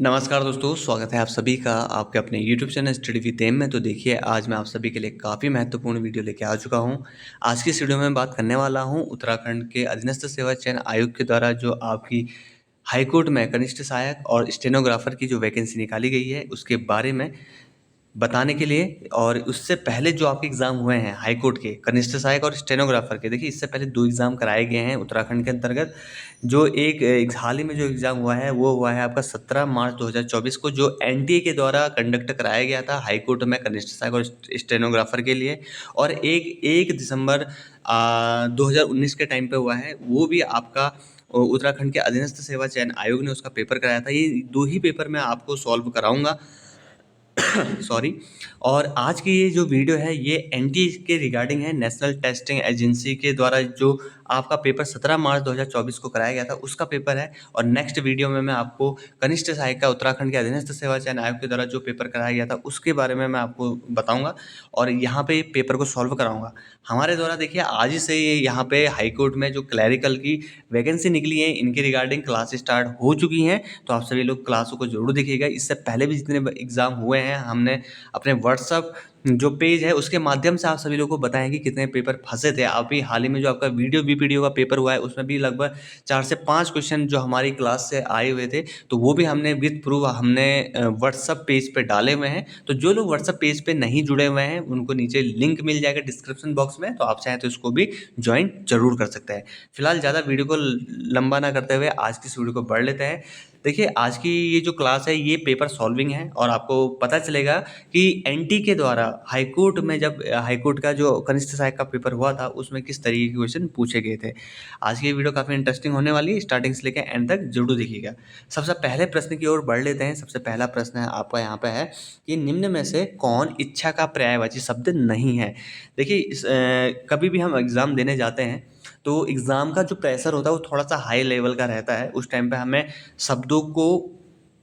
नमस्कार दोस्तों, स्वागत है आप सभी का आपके अपने YouTube channel study with M में। तो देखिए, आज मैं आप सभी के लिए काफ़ी महत्वपूर्ण वीडियो लेके आ चुका हूँ। आज की इस वीडियो में मैं बात करने वाला हूँ उत्तराखंड के अधीनस्थ सेवा चयन आयोग के द्वारा जो आपकी हाई कोर्ट में कनिष्ठ सहायक और स्टेनोग्राफर की जो वैकेंसी निकाली गई है, उसके बारे में बताने के लिए। और उससे पहले जो आपके एग्ज़ाम हुए हैं हाई कोर्ट के कनिष्ठ सहायक और स्टेनोग्राफर के, देखिए इससे पहले 2 एग्ज़ाम कराए गए हैं उत्तराखंड के अंतर्गत। जो एक हाल ही में जो एग्ज़ाम हुआ है वो हुआ है आपका 17 मार्च 2024 को, जो एनटीए के द्वारा कंडक्ट कराया गया था हाई कोर्ट में कनिष्ठ सहायक और स्टेनोग्राफर के लिए। और एक दिसंबर 2019 के टाइम पे हुआ है, वो भी आपका उत्तराखंड के अधीनस्थ सेवा चयन आयोग ने उसका पेपर कराया था। ये 2 ही पेपर मैं आपको सॉल्व कराऊँगा। सॉरी। और आज की ये जो वीडियो है ये एनटीए के रिगार्डिंग है, नेशनल टेस्टिंग एजेंसी के द्वारा जो आपका पेपर 17 मार्च 2024 को कराया गया था उसका पेपर है। और नेक्स्ट वीडियो में मैं आपको कनिष्ठ सहायक का उत्तराखंड के अधीनस्थ सेवा चयन आयोग के द्वारा जो पेपर कराया गया था उसके बारे में मैं आपको बताऊंगा और यहाँ पे पेपर को सॉल्व कराऊंगा। हमारे द्वारा देखिए आज ही से ये यहाँ पे हाई कोर्ट में जो क्लैरिकल की वैकेंसी निकली है इनके रिगार्डिंग क्लास स्टार्ट हो चुकी हैं। तो आप सभी लोग क्लासों को जरूर देखिएगा। इससे पहले भी जितने एग्ज़ाम हुए हैं हमने अपने व्हाट्सअप जो पेज है उसके माध्यम से आप सभी लोगों को बताएं कि कितने पेपर फंसे थे। अभी हाल ही में जो आपका वीडियो बीपीडीओ का पेपर हुआ है उसमें भी लगभग 4 से 5 क्वेश्चन जो हमारी क्लास से आए हुए थे, तो वो भी हमने विद प्रूफ हमने व्हाट्सअप पेज पे डाले हुए हैं। तो जो लोग व्हाट्सअप पेज पे नहीं जुड़े हुए हैं उनको नीचे लिंक मिल जाएगा डिस्क्रिप्शन बॉक्स में, तो आप चाहें तो इसको भी ज्वाइन जरूर कर सकते हैं। फिलहाल ज़्यादा वीडियो को लंबा ना करते हुए आज की इस वीडियो को बढ़ लेते हैं। देखिए आज की ये जो क्लास है ये पेपर सॉल्विंग है और आपको पता चलेगा कि एनटी के द्वारा हाई कोर्ट में जब हाई कोर्ट का जो कनिष्ठ सहायक का पेपर हुआ था उसमें किस तरीके के क्वेश्चन पूछे गए थे। आज की ये वीडियो काफ़ी इंटरेस्टिंग होने वाली है, स्टार्टिंग से लेकर एंड तक जरूर देखिएगा। सबसे पहले प्रश्न की ओर बढ़ लेते हैं। सबसे पहला प्रश्न है आपका यहाँ पे है कि निम्न में से कौन इच्छा का पर्यायवाची शब्द नहीं है। देखिए कभी भी हम एग्ज़ाम देने जाते हैं तो एग्ज़ाम का जो प्रेशर होता है वो थोड़ा सा हाई लेवल का रहता है। उस टाइम पे हमें शब्दों को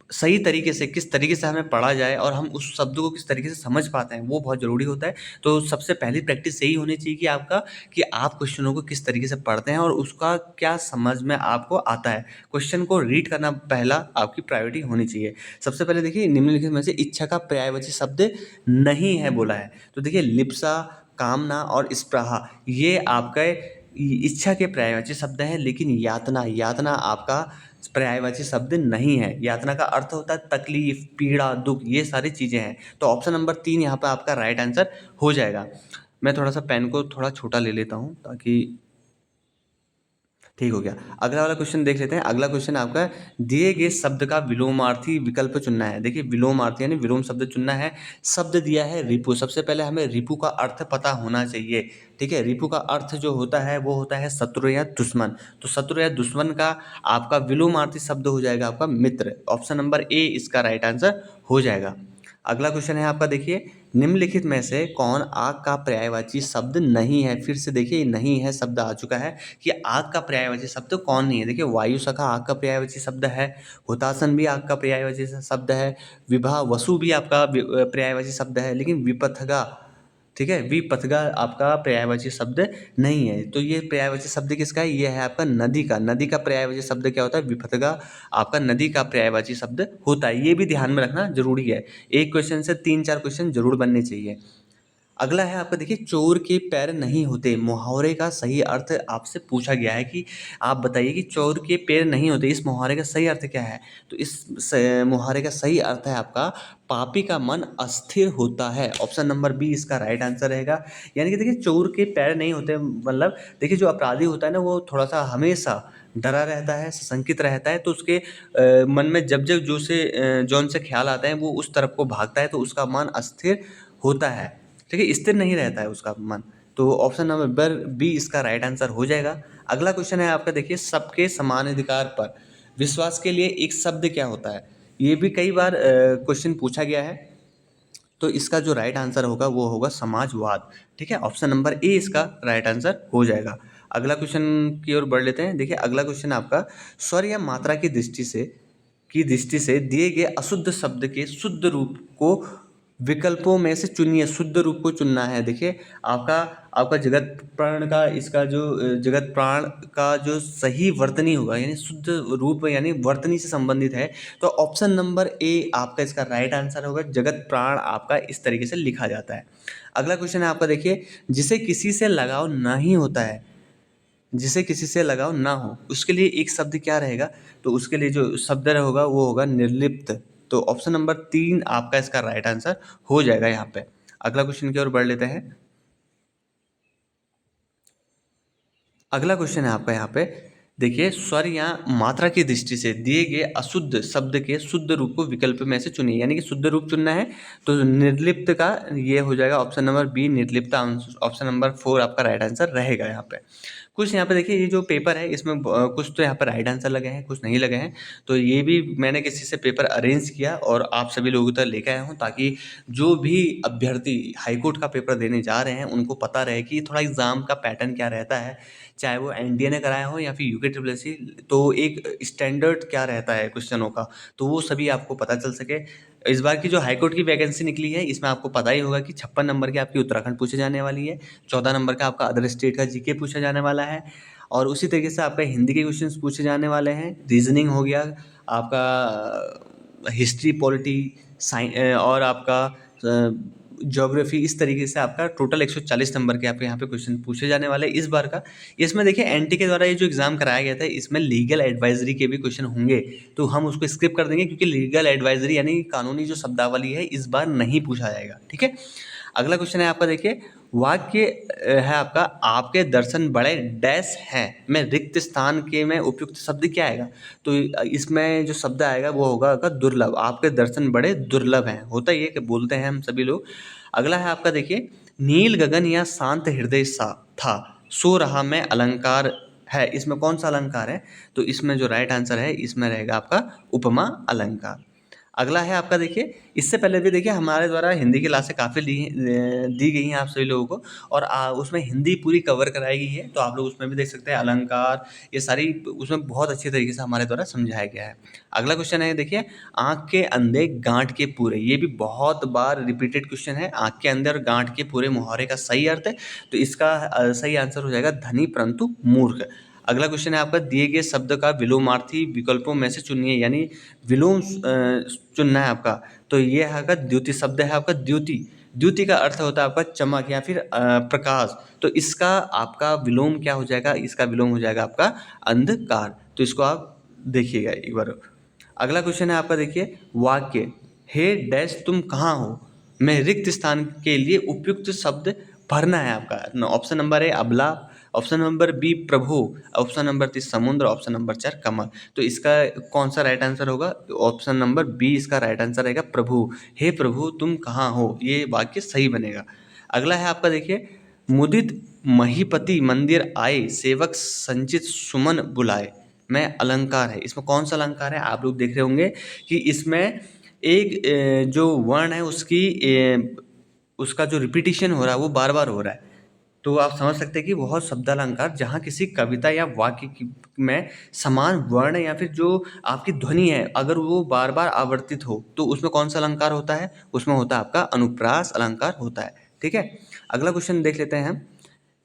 सही तरीके से किस तरीके से हमें पढ़ा जाए और हम उस शब्दों को किस तरीके से समझ पाते हैं वो बहुत ज़रूरी होता है। तो सबसे पहली प्रैक्टिस यही होनी चाहिए कि आपका कि आप क्वेश्चनों को किस तरीके से पढ़ते हैं और उसका क्या समझ में आपको आता है। क्वेश्चन को रीड करना पहला आपकी प्रायोरिटी होनी चाहिए। सबसे पहले देखिए निम्नलिखित में से इच्छा का पर्यायवाची शब्द नहीं है बोला है। तो देखिए लिप्सा, कामना और स्पृहा ये आपका इच्छा के पर्यायवाची शब्द हैं, लेकिन यातना यातना आपका पर्यायवाची शब्द नहीं है। यातना का अर्थ होता है तकलीफ, पीड़ा, दुख, ये सारी चीज़ें हैं। तो ऑप्शन नंबर 3 यहाँ पे आपका राइट आंसर हो जाएगा। मैं थोड़ा सा पेन को थोड़ा छोटा ले लेता हूँ ताकि ठीक हो गया। अगला वाला क्वेश्चन देख लेते हैं। अगला क्वेश्चन आपका दिए गए शब्द का विलोमार्थी विकल्प चुनना है। देखिए विलोमार्थी यानी विलोम शब्द चुनना है। शब्द दिया है रिपु। सबसे पहले हमें रिपु का अर्थ पता होना चाहिए। ठीक है, रिपु का अर्थ जो होता है वो होता है शत्रु या दुश्मन। तो शत्रु या दुश्मन का आपका विलोमार्थी शब्द हो जाएगा आपका मित्र। ऑप्शन नंबर ए इसका राइट आंसर हो जाएगा। अगला क्वेश्चन है आपका देखिए निम्नलिखित में से कौन आग का पर्यायवाची शब्द नहीं है। फिर से देखिए नहीं है शब्द आ चुका है कि आग का पर्यायवाची शब्द कौन नहीं है। देखिए वायु सखा आग का पर्यायवाची शब्द है, हुतासन भी आग का पर्यायवाची शब्द है, विभा वसु भी आपका पर्यायवाची शब्द है, लेकिन विपथगा, ठीक है, विपथगा आपका पर्यायवाची शब्द नहीं है। तो ये पर्यायवाची शब्द किसका है? ये है आपका नदी का। नदी का पर्यायवाची शब्द क्या होता है? विपथगा आपका नदी का पर्यायवाची शब्द होता है। ये भी ध्यान में रखना जरूरी है। एक क्वेश्चन से 3-4 क्वेश्चन जरूर बनने चाहिए। अगला है आपका देखिए चोर के पैर नहीं होते। मुहावरे का सही अर्थ आपसे पूछा गया है कि आप बताइए कि चोर के पैर नहीं होते, इस मुहावरे का सही अर्थ क्या है। तो इस मुहावरे का सही अर्थ है आपका पापी का मन अस्थिर होता है। ऑप्शन नंबर बी इसका राइट आंसर रहेगा। यानी कि देखिए चोर के पैर नहीं होते मतलब देखिए जो अपराधी होता है ना वो थोड़ा सा हमेशा डरा रहता है, सशंकित रहता है। तो उसके मन में जब जब जौन से ख्याल आते हैं वो उस तरफ को भागता है, तो उसका मन अस्थिर होता है। ठीक है, स्थिर नहीं रहता है उसका मन। तो ऑप्शन नंबर बी इसका राइट आंसर हो जाएगा। अगला क्वेश्चन है आपका देखिए सबके समान अधिकार पर विश्वास के लिए एक शब्द क्या होता है। ये भी कई बार क्वेश्चन पूछा गया है। तो इसका जो राइट आंसर होगा वो होगा समाजवाद। ठीक है, ऑप्शन नंबर ए इसका राइट आंसर हो जाएगा। अगला क्वेश्चन की ओर बढ़ लेते हैं। देखिए अगला क्वेश्चन आपका स्वर या मात्रा की दृष्टि से दिए गए अशुद्ध शब्द के शुद्ध रूप को विकल्पों में से चुनिए, शुद्ध रूप को चुनना है। देखिए आपका आपका जगत प्राण का इसका जो जगत प्राण का जो सही वर्तनी होगा यानी शुद्ध रूप यानी वर्तनी से संबंधित है, तो ऑप्शन नंबर ए आपका इसका राइट आंसर होगा। जगत प्राण आपका इस तरीके से लिखा जाता है। अगला क्वेश्चन है आपका, देखिए जिसे किसी से लगाव नहीं होता है, जिसे किसी से लगाव ना हो, उसके लिए एक शब्द क्या रहेगा? तो उसके लिए जो शब्द होगा वो होगा निर्लिप्त। तो ऑप्शन नंबर 3 आपका इसका राइट आंसर हो जाएगा यहाँ पे। अगला क्वेश्चन की ओर बढ़ लेते हैं। अगला क्वेश्चन है आपका यहाँ पे, देखिए स्वर या मात्रा की दृष्टि से दिए गए अशुद्ध शब्द के शुद्ध रूप को विकल्प में से चुनिए, यानी कि शुद्ध रूप चुनना है। तो निर्लिप्त का ये हो जाएगा ऑप्शन नंबर बी, निर्लिप्त। ऑप्शन नंबर 4 आपका राइट आंसर रहेगा यहाँ पे। कुछ यहाँ पे देखिए ये जो पेपर है इसमें कुछ तो यहाँ पर राइट आंसर लगे हैं, कुछ नहीं लगे हैं। तो ये भी मैंने किसी से पेपर अरेंज किया और आप सभी लोगों तक लेकर आया हूँ, ताकि जो भी अभ्यर्थी हाईकोर्ट का पेपर देने जा रहे हैं उनको पता रहे कि थोड़ा एग्ज़ाम का पैटर्न क्या रहता है, चाहे वो एनडीए ने कराया हो या फिर यूके ट्रिपल एस सी। तो एक स्टैंडर्ड क्या रहता है क्वेश्चनों का, तो वो सभी आपको पता चल सके। इस बार की जो हाईकोर्ट की वैकेंसी निकली है इसमें आपको पता ही होगा कि 56 नंबर की आपकी उत्तराखंड पूछे जाने वाली है, 14 नंबर का आपका अदर स्टेट का जीके पूछा जाने वाला है, और उसी तरीके से आपका हिंदी के क्वेश्चंस पूछे जाने वाले हैं। रीजनिंग हो गया आपका, हिस्ट्री, पॉलिटी, साइंस और आपका ज्योग्राफी। इस तरीके से आपका टोटल 140 नंबर के आपके यहाँ पे क्वेश्चन पूछे जाने वाले हैं इस बार का। इसमें देखिए एनटी के द्वारा ये जो एग्जाम कराया गया था इसमें लीगल एडवाइजरी के भी क्वेश्चन होंगे, तो हम उसको स्किप कर देंगे क्योंकि लीगल एडवाइजरी यानी कानूनी जो शब्दावली है इस बार नहीं पूछा जाएगा। ठीक है, अगला क्वेश्चन है आपका, देखिए वाक्य है आपका, आपके दर्शन बड़े डैश हैं में रिक्त स्थान के में उपयुक्त शब्द क्या आएगा? तो इसमें जो शब्द आएगा वो होगा आपका दुर्लभ। आपके दर्शन बड़े दुर्लभ हैं, होता ही है कि बोलते हैं हम सभी लोग। अगला है आपका, देखिए नील गगन या शांत हृदय सा था, सो रहा मैं अलंकार है, इसमें कौन सा अलंकार है? तो इसमें जो राइट आंसर है इसमें रहेगा आपका उपमा अलंकार। अगला है आपका, देखिए इससे पहले भी देखिए हमारे द्वारा हिंदी की क्लासें काफ़ी दी गई हैं आप सभी लोगों को, और उसमें हिंदी पूरी कवर कराई गई है, तो आप लोग उसमें भी देख सकते हैं अलंकार, ये सारी उसमें बहुत अच्छी तरीके से हमारे द्वारा समझाया गया है। अगला क्वेश्चन है, देखिए आँख के अंधे गांठ के पूरे, ये भी बहुत बार रिपीटेड क्वेश्चन है। आँख के अंदर गांठ के पूरे मुहावरे का सही अर्थ है, तो इसका सही आंसर हो जाएगा धनी परंतु मूर्ख। अगला क्वेश्चन है आपका, दिए गए शब्द का विलोमार्थी विकल्पों में से चुनिए, यानी विलोम चुनना है आपका। तो ये है आपका द्युति शब्द है आपका, द्युति। द्युति का अर्थ होता है आपका चमक या फिर प्रकाश, तो इसका आपका विलोम क्या हो जाएगा? इसका विलोम हो जाएगा आपका अंधकार। तो इसको आप देखिएगा एक बार। अगला क्वेश्चन है आपका, देखिए वाक्य, हे डैश तुम कहाँ हो में रिक्त स्थान के लिए उपयुक्त शब्द भरना है आपका। ऑप्शन नंबर ए अबला, ऑप्शन नंबर बी प्रभु, ऑप्शन नंबर 3 समुद्र, ऑप्शन नंबर 4 कमल। तो इसका कौन सा राइट आंसर होगा? ऑप्शन नंबर बी इसका राइट आंसर रहेगा, प्रभु। हे प्रभु तुम कहाँ हो, ये वाक्य सही बनेगा। अगला है आपका, देखिए मुदित महीपति मंदिर आए, सेवक संचित सुमन बुलाए में अलंकार है, इसमें कौन सा अलंकार है? आप लोग देख रहे होंगे कि इसमें एक जो वर्ण है उसका जो रिपीटिशन हो रहा है वो बार बार हो रहा है। तो आप समझ सकते हैं कि बहुत शब्दालंकार जहाँ किसी कविता या वाक्य में समान वर्ण या फिर जो आपकी ध्वनि है अगर वो बार बार आवर्तित हो तो उसमें कौन सा अलंकार होता है? उसमें होता है आपका अनुप्रास अलंकार होता है। ठीक है, अगला क्वेश्चन देख लेते हैं हम।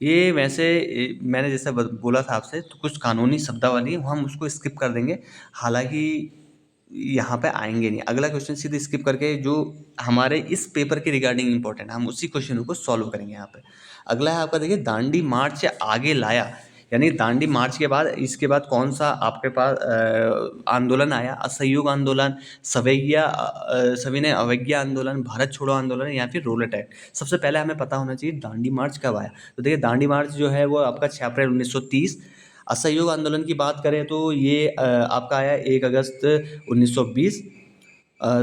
ये वैसे मैंने जैसे बोला था आपसे, तो कुछ कानूनी शब्दावली हम उसको स्किप कर देंगे, हालांकि यहाँ पे आएंगे नहीं। अगला क्वेश्चन सीधे स्किप करके जो हमारे इस पेपर के रिगार्डिंग इंपॉर्टेंट है हम उसी क्वेश्चन को सॉल्व करेंगे यहाँ पे। अगला है आपका, देखिए दांडी मार्च से आगे लाया, यानी दांडी मार्च के बाद इसके बाद कौन सा आपके पास आंदोलन आया? असहयोग आंदोलन, सविनय अवज्ञा आंदोलन, भारत छोड़ो आंदोलन या फिर रोलेट एक्ट। सबसे पहले हमें पता होना चाहिए दांडी मार्च कब आया। तो देखिए दांडी मार्च जो है वो आपका 6 अप्रैल 1930। असहयोग आंदोलन की बात करें तो ये आपका आया 1 अगस्त 1920।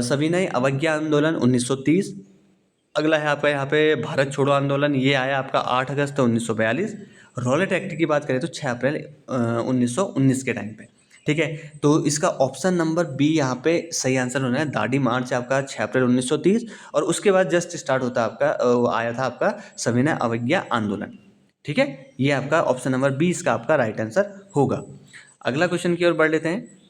सविनय अवज्ञा आंदोलन 1930। अगला है आपका यहाँ पे भारत छोड़ो आंदोलन, ये आया आपका 8 अगस्त 1942। रॉलेट एक्ट की बात करें तो 6 अप्रैल 1919 के टाइम पे। ठीक है, तो इसका ऑप्शन नंबर बी यहाँ पे सही आंसर होना है। दांडी मार्च आपका 6 अप्रैल 1930 और उसके बाद जस्ट स्टार्ट होता है आपका आया था आपका सविनय अवज्ञा आंदोलन। ठीक है, ये आपका ऑप्शन नंबर बी इसका आपका राइट आंसर होगा। अगला क्वेश्चन की ओर बढ़ लेते हैं।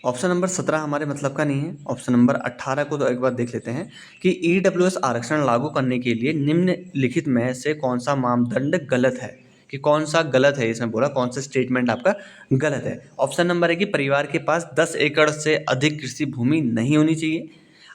ऑप्शन नंबर 17 हमारे मतलब का नहीं है। ऑप्शन नंबर 18 को तो एक बार देख लेते हैं कि ईडब्ल्यूएस आरक्षण लागू करने के लिए निम्नलिखित में से कौन सा मानदंड गलत है, कि कौन सा गलत है, इसमें बोला कौन सा स्टेटमेंट आपका गलत है। ऑप्शन नंबर है कि परिवार के पास 10 एकड़ से अधिक कृषि भूमि नहीं होनी चाहिए,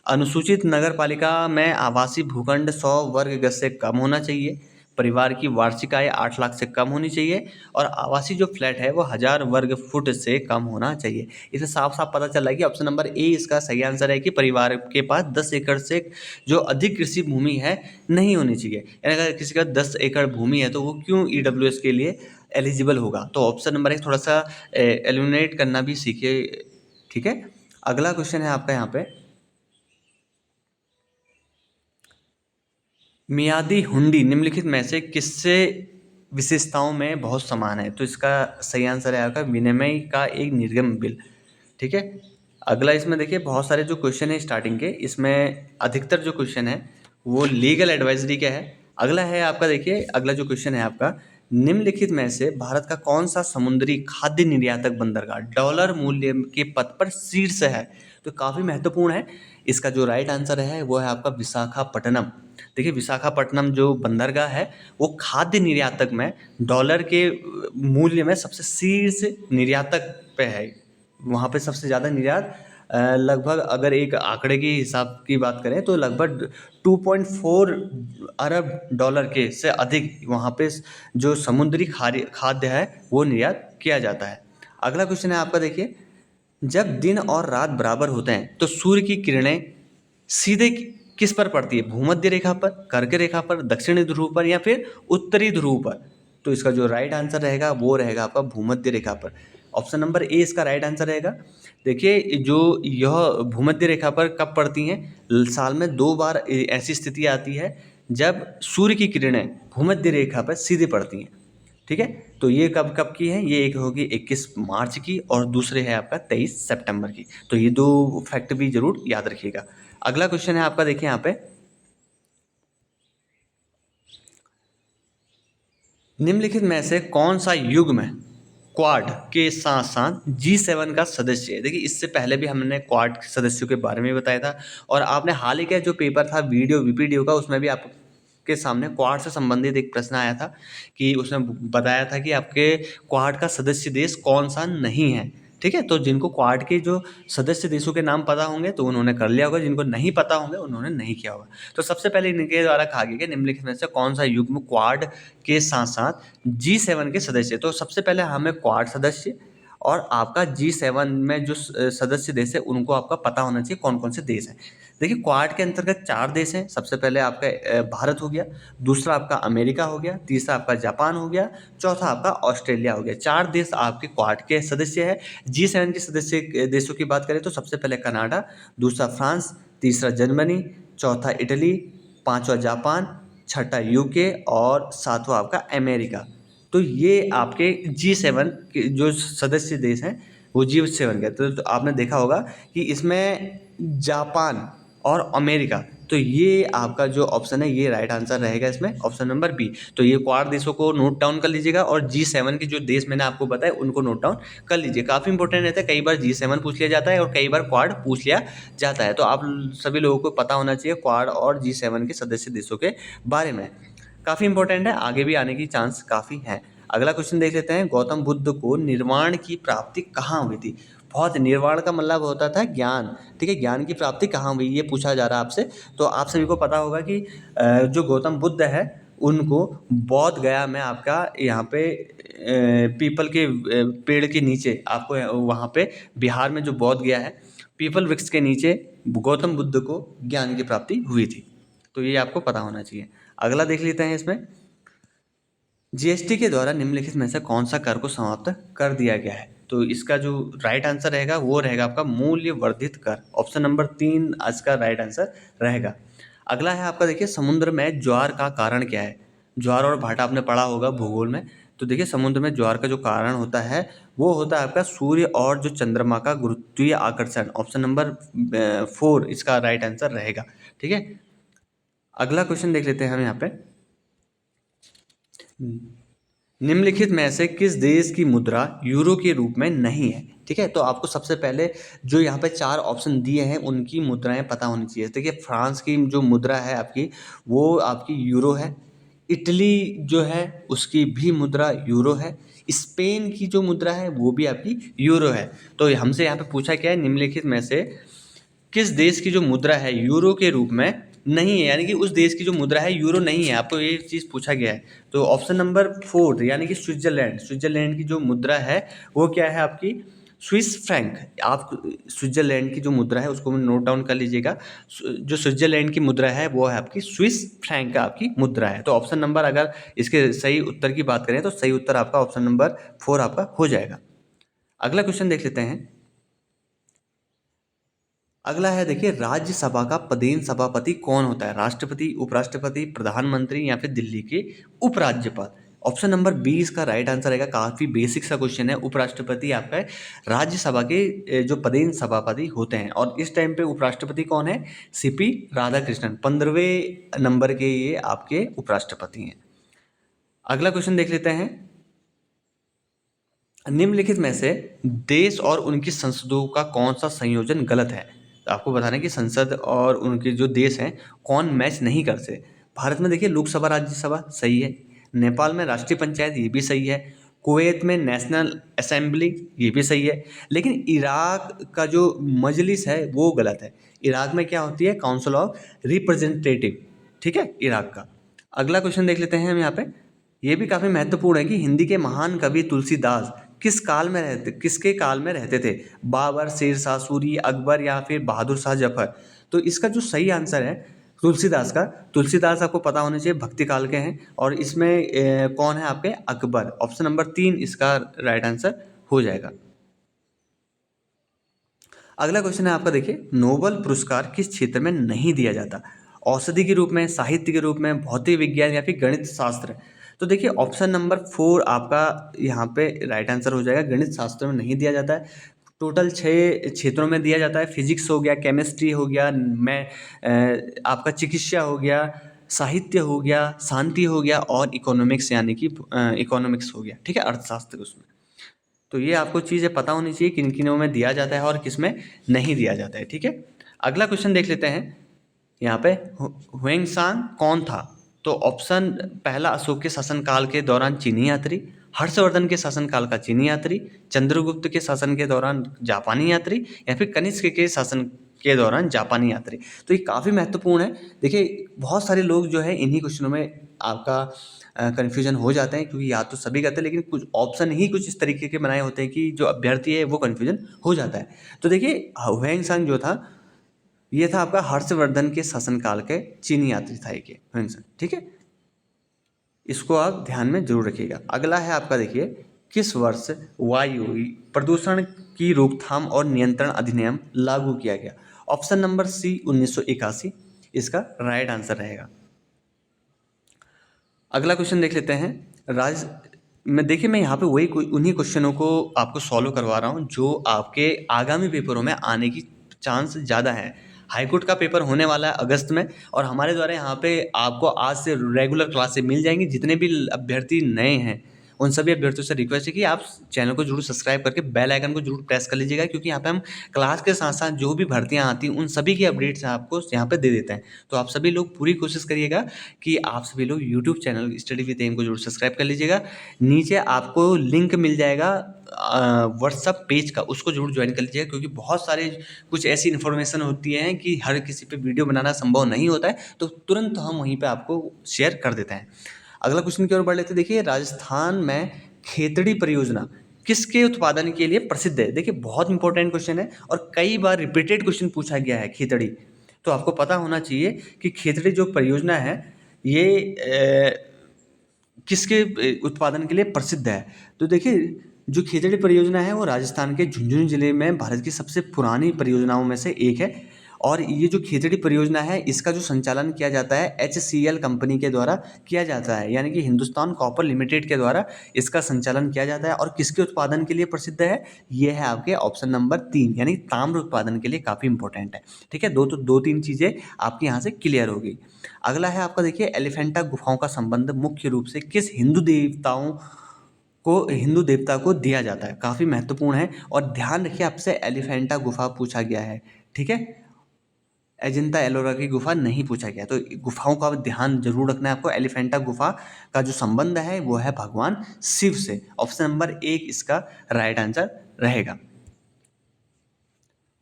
अनुसूचित नगर पालिका में आवासीय भूखंड 100 वर्ग गज से कम होना चाहिए, परिवार की वार्षिक आय 8 लाख से कम होनी चाहिए, और आवासीय जो फ्लैट है वो 1000 वर्ग फुट से कम होना चाहिए। इससे साफ साफ पता चल रहा है कि ऑप्शन नंबर ए इसका सही आंसर है कि परिवार के पास 10 एकड़ से जो अधिक कृषि भूमि है नहीं होनी चाहिए। यानी अगर किसी का 10 एकड़ भूमि है तो वो क्यों ईडब्ल्यूएस के लिए एलिजिबल होगा। तो ऑप्शन नंबर एक थोड़ा सा एलिमिनेट करना भी सीखिए, ठीक है। अगला क्वेश्चन है आपका यहाँ पे, मियादी हुंडी निम्नलिखित में से किससे विशेषताओं में बहुत समान है। तो इसका सही आंसर है आपका विनिमय का एक निर्गम बिल, ठीक है। अगला इसमें देखिए बहुत सारे जो क्वेश्चन है स्टार्टिंग के, इसमें अधिकतर जो क्वेश्चन है वो लीगल एडवाइजरी का है। अगला है आपका, देखिए अगला जो क्वेश्चन है आपका, निम्नलिखित में से भारत का कौन सा समुद्री खाद्य निर्यातक बंदरगाह डॉलर मूल्य के पद पर शीर्ष है। तो काफ़ी महत्वपूर्ण है। इसका जो राइट आंसर है वो है आपका विशाखापट्टनम। देखिए विशाखापट्टनम जो बंदरगाह है वो खाद्य निर्यातक में डॉलर के मूल्य में सबसे शीर्ष निर्यातक पे है। वहाँ पे सबसे ज़्यादा निर्यात लगभग अगर एक आंकड़े के हिसाब की बात करें तो लगभग 2.4 अरब डॉलर के से अधिक वहाँ पे जो समुद्री खाद्य है वो निर्यात किया जाता है। अगला क्वेश्चन है आपका, देखिए जब दिन और रात बराबर होते हैं तो सूर्य की किरणें सीधे किस पर पड़ती है, भूमध्य रेखा पर, कर्क रेखा पर, दक्षिणी ध्रुव पर, या फिर उत्तरी ध्रुव पर। तो इसका जो राइट आंसर रहेगा वो रहेगा आपका भूमध्य रेखा पर। ऑप्शन नंबर ए इसका राइट आंसर रहेगा। देखिए जो यह भूमध्य रेखा पर कब पड़ती हैं, साल में 2 बार ऐसी स्थिति आती है जब सूर्य की किरणें भूमध्य रेखा पर सीधे पड़ती हैं, ठीक है। तो ये कब कब की है, ये एक होगी 21 मार्च की और दूसरे है आपका 23 सितंबर की। तो ये 2 फैक्ट भी जरूर याद रखिएगा। अगला क्वेश्चन है आपका, देखिए यहाँ पे, निम्नलिखित में से कौन सा युग्म क्वाड के साथ साथ G7 का सदस्य है। देखिए इससे पहले भी हमने क्वाड के सदस्यों के बारे में बताया था, और आपने हाल ही का जो पेपर था वीडियो वीपीडीओ का उसमें भी आपके सामने क्वाड से संबंधित एक प्रश्न आया था कि उसने बताया था कि आपके क्वाड का सदस्य देश कौन सा नहीं है, ठीक है। तो जिनको क्वाड के जो सदस्य देशों के नाम पता होंगे तो उन्होंने कर लिया होगा, जिनको नहीं पता होंगे उन्होंने नहीं किया होगा। तो सबसे पहले इनके द्वारा कहा गया कि निम्नलिखित में से कौन सा युग्म क्वाड के साथ साथ G7 के सदस्य। तो सबसे पहले हमें क्वाड सदस्य और आपका G7 में जो सदस्य देश है उनको आपका पता होना चाहिए कौन कौन से देश हैं। देखिए क्वाड के अंतर्गत 4 देश हैं। सबसे पहले आपका भारत हो गया, दूसरा आपका अमेरिका हो गया, तीसरा आपका जापान हो गया, चौथा आपका ऑस्ट्रेलिया हो गया। 4 देश आपके क्वाड के सदस्य हैं। G7 के सदस्य देशों की बात करें तो सबसे पहले कनाडा, दूसरा फ्रांस, तीसरा जर्मनी, चौथा इटली, पांचवा जापान, छठा यूके और सातवां आपका अमेरिका। तो ये आपके G7 के जो सदस्य देश हैं वो G7 के। तो आपने देखा होगा कि इसमें जापान और अमेरिका, तो ये आपका जो ऑप्शन है ये राइट आंसर रहेगा इसमें, ऑप्शन नंबर बी। तो ये क्वाड देशों को नोट डाउन कर लीजिएगा और G7 के जो देश मैंने आपको बताया उनको नोट डाउन कर लीजिए। काफ़ी इंपॉर्टेंट रहता है, कई बार G7 पूछ लिया जाता है और कई बार क्वाड पूछ लिया जाता है। तो आप सभी लोगों को पता होना चाहिए क्वाड और G7 के सदस्य देशों के बारे में। काफ़ी इंपॉर्टेंट है, आगे भी आने की चांस काफ़ी है। अगला क्वेश्चन देख लेते हैं, गौतम बुद्ध को निर्वाण की प्राप्ति कहाँ हुई थी। बहुत, निर्वाण का मतलब होता था ज्ञान, ठीक है। ज्ञान की प्राप्ति कहाँ हुई ये पूछा जा रहा है आपसे। तो आप सभी को पता होगा कि जो गौतम बुद्ध है उनको बोध गया में आपका यहाँ पे पीपल के पेड़ के नीचे, आपको वहाँ पे बिहार में जो बोध गया है पीपल वृक्ष के नीचे गौतम बुद्ध को ज्ञान की प्राप्ति हुई थी। तो ये आपको पता होना चाहिए। अगला देख लेते हैं, इसमें जीएसटी के द्वारा निम्नलिखित में से कौन सा कर को समाप्त कर दिया गया है। तो इसका जो राइट आंसर रहेगा वो रहेगा आपका मूल्य वर्धित कर। ऑप्शन नंबर 3 इसका राइट आंसर रहेगा। अगला है आपका, देखिए समुद्र में ज्वार का कारण क्या है। ज्वार और भाटा आपने पढ़ा होगा भूगोल में। तो देखिए समुद्र में ज्वार का जो कारण होता है वो होता है आपका सूर्य और जो चंद्रमा का गुरुत्वीय आकर्षण। ऑप्शन नंबर 4 इसका राइट आंसर रहेगा, ठीक है। अगला क्वेश्चन देख लेते हैं हम यहाँ पे, निम्नलिखित में से किस देश की मुद्रा यूरो के रूप में नहीं है? ठीक है, तो आपको सबसे पहले जो यहाँ पे 4 ऑप्शन दिए हैं उनकी मुद्राएं पता होनी चाहिए। देखिए, फ्रांस की जो मुद्रा है आपकी, वो आपकी यूरो है। इटली जो है उसकी भी मुद्रा यूरो है। स्पेन की जो मुद्रा है वो भी आपकी यूरो है। तो हमसे यहाँ पे पूछा क्या है, निम्नलिखित में से किस देश की जो मुद्रा है यूरो के रूप में नहीं है, यानी कि उस देश की जो मुद्रा है यूरो नहीं है, आपको ये चीज़ पूछा गया है। तो ऑप्शन नंबर 4 यानी कि स्विट्जरलैंड, स्विट्जरलैंड की जो मुद्रा है वो क्या है आपकी, स्विस फ्रैंक। आप स्विट्जरलैंड की जो मुद्रा है उसको नोट डाउन कर लीजिएगा। जो स्विट्जरलैंड की मुद्रा है वो है आपकी स्विस फ्रैंक का आपकी मुद्रा है। तो ऑप्शन नंबर, अगर इसके सही उत्तर की बात करें तो सही उत्तर आपका ऑप्शन नंबर 4 आपका हो जाएगा। अगला क्वेश्चन देख लेते हैं। अगला है, देखिए, राज्यसभा का पदेन सभापति कौन होता है? राष्ट्रपति, उपराष्ट्रपति, प्रधानमंत्री या फिर दिल्ली के उपराज्यपाल? ऑप्शन नंबर बी इसका राइट आंसर रहेगा। काफी बेसिक सा क्वेश्चन है। उपराष्ट्रपति आपका है राज्यसभा के जो पदेन सभापति होते हैं, और इस टाइम पे उपराष्ट्रपति कौन है? सीपी राधाकृष्णन, 15वें नंबर के ये आपके उपराष्ट्रपति हैं। अगला क्वेश्चन देख लेते हैं। निम्नलिखित में से देश और उनकी संसदों का कौन सा संयोजन गलत है? तो आपको बताना है कि संसद और उनके जो देश हैं कौन मैच नहीं करते। भारत में देखिए लोकसभा राज्यसभा सही है। नेपाल में राष्ट्रीय पंचायत ये भी सही है। कुवैत में नेशनल असेंबली ये भी सही है। लेकिन इराक का जो मजलिस है वो गलत है। इराक में क्या होती है? Council of representative. ठीक है, इराक का। अगला क्वेश्चन देख लेते हैं हम यहाँ पे। ये भी काफ़ी महत्वपूर्ण है कि हिंदी के महान कवि तुलसीदास किसके काल में रहते थे? बाबर, शेरशाह सूरी, अकबर या फिर बहादुर शाह जफर? तो इसका जो सही आंसर है तुलसीदास का। तुलसीदास आपको पता होना चाहिए, भक्ति काल के हैं। और इसमें कौन है आपके? अकबर। ऑप्शन नंबर 3 इसका राइट आंसर हो जाएगा। अगला क्वेश्चन है आपका, देखिए, नोबेल पुरस्कार किस क्षेत्र में नहीं दिया जाता? औषधि के रूप में, साहित्य के रूप में, भौतिक विज्ञान या फिर गणित शास्त्र? तो देखिए ऑप्शन नंबर 4 आपका यहाँ पे राइट आंसर हो जाएगा। गणित शास्त्र में नहीं दिया जाता है। टोटल 6 क्षेत्रों में दिया जाता है। फिजिक्स हो गया, केमिस्ट्री हो गया, मैं आपका चिकित्सा हो गया, साहित्य हो गया, शांति हो गया, और इकोनॉमिक्स यानी कि इकोनॉमिक्स हो गया। ठीक है, अर्थशास्त्र उसमें। तो ये आपको चीज़ें पता होनी चाहिए किन किनों में दिया जाता है और किस में नहीं दिया जाता है। ठीक है, अगला क्वेश्चन देख लेते हैं। यहाँ पे हुएंगसांग कौन था? तो ऑप्शन पहला, अशोक के शासनकाल के दौरान चीनी यात्री, हर्षवर्धन के शासनकाल का चीनी यात्री, चंद्रगुप्त के शासन के दौरान जापानी यात्री, या फिर कनिष्क के शासन के दौरान जापानी यात्री? तो ये काफ़ी महत्वपूर्ण है। देखिए बहुत सारे लोग जो है इन्हीं क्वेश्चनों में आपका कन्फ्यूजन हो जाते हैं, क्योंकि याद तो सभी करते हैं लेकिन कुछ ऑप्शन ही कुछ इस तरीके के बनाए होते हैं कि जो अभ्यर्थी है वो कन्फ्यूजन हो जाता है। तो देखिए हुएंगसांग जो था ये था आपका हर्षवर्धन के शासनकाल के चीनी यात्री था ये हुएंगसांग। ठीक है, इसको आप ध्यान में जरूर रखिएगा। अगला है आपका, देखिए, किस वर्ष वायु प्रदूषण की रोकथाम और नियंत्रण अधिनियम लागू किया गया? ऑप्शन नंबर सी 1981 इसका राइट आंसर रहेगा। अगला क्वेश्चन देख लेते हैं। देखिए मैं यहाँ पे उन्हीं क्वेश्चनों को आपको सॉल्व करवा रहा हूँ जो आपके आगामी पेपरों में आने की चांस ज़्यादा है। हाईकोर्ट का पेपर होने वाला है अगस्त में, और हमारे द्वारा यहाँ पे आपको आज से रेगुलर क्लासेस मिल जाएंगी। जितने भी अभ्यर्थी नए हैं उन सभी अभ्यर्थियों से रिक्वेस्ट है कि आप चैनल को जरूर सब्सक्राइब करके बेल आइकन को जरूर प्रेस कर लीजिएगा, क्योंकि यहाँ पे हम क्लास के साथ साथ जो भी भर्तियाँ आती हैं उन सभी की अपडेट्स आपको यहाँ पे दे देते हैं। तो आप सभी लोग पूरी कोशिश करिएगा कि आप सभी लोग YouTube channel study with M को जरूर सब्सक्राइब कर लीजिएगा। नीचे आपको लिंक मिल जाएगा व्हाट्सअप पेज का, उसको जरूर ज्वाइन कर लीजिएगा, क्योंकि बहुत सारे कुछ ऐसी इन्फॉर्मेशन होती हैं कि हर किसी पे वीडियो बनाना संभव नहीं होता है, तो तुरंत हम वहीं पे आपको शेयर कर देते हैं। अगला क्वेश्चन की ओर बढ़ लेते हैं। देखिए राजस्थान में खेतड़ी परियोजना किसके उत्पादन के लिए प्रसिद्ध है? देखिए बहुत इंपॉर्टेंट क्वेश्चन है और कई बार रिपीटेड क्वेश्चन पूछा गया है खेतड़ी। तो आपको पता होना चाहिए कि खेतड़ी जो परियोजना है ये किसके उत्पादन के लिए प्रसिद्ध है। तो देखिए जो खेतड़ी परियोजना है वो राजस्थान के झुंझुनू जिले में भारत की सबसे पुरानी परियोजनाओं में से एक है। और ये जो खेतड़ी परियोजना है इसका जो संचालन किया जाता है HCL कंपनी के द्वारा किया जाता है, यानी कि हिंदुस्तान कॉपर लिमिटेड के द्वारा इसका संचालन किया जाता है। और किसके उत्पादन के लिए प्रसिद्ध है? ये है आपके ऑप्शन नंबर 3, यानी ताम्र उत्पादन के लिए काफ़ी इंपॉर्टेंट है। ठीक है, दो तीन चीज़ें आपकी यहाँ से क्लियर हो गई। अगला है आपका, देखिए एलिफेंटा गुफाओं का संबंध मुख्य रूप से किस हिंदू देवताओं को हिंदू देवता को दिया जाता है। काफ़ी महत्वपूर्ण है। और ध्यान रखिए आपसे एलिफेंटा गुफा पूछा गया है, ठीक है, अजंता एलोरा की गुफा नहीं पूछा गया। तो गुफाओं का ध्यान जरूर रखना है आपको। एलिफेंटा गुफा का जो संबंध है वो है भगवान शिव से। ऑप्शन नंबर 1 इसका राइट आंसर रहेगा।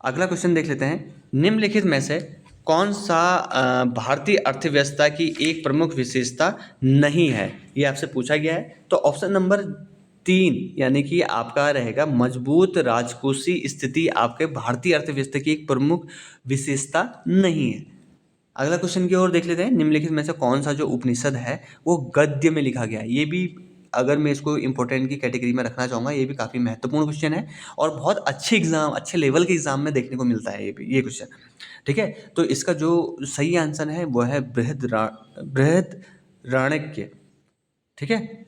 अगला क्वेश्चन देख लेते हैं। निम्नलिखित में से कौन सा भारतीय अर्थव्यवस्था की एक प्रमुख विशेषता नहीं है, ये आपसे पूछा गया है। तो ऑप्शन नंबर 3 यानी कि आपका रहेगा मजबूत राजकोषीय स्थिति आपके भारतीय अर्थव्यवस्था की एक प्रमुख विशेषता नहीं है। अगला क्वेश्चन की ओर देख लेते हैं। निम्नलिखित में से कौन सा जो उपनिषद है वो गद्य में लिखा गया है। ये भी अगर मैं इसको इंपॉर्टेंट की कैटेगरी में रखना चाहूँगा, ये भी काफ़ी महत्वपूर्ण क्वेश्चन है और बहुत अच्छे एग्जाम, अच्छे लेवल के एग्जाम में देखने को मिलता है ये क्वेश्चन, ठीक है। तो इसका जो सही आंसर है वो है बृहदारण्यक, ठीक है,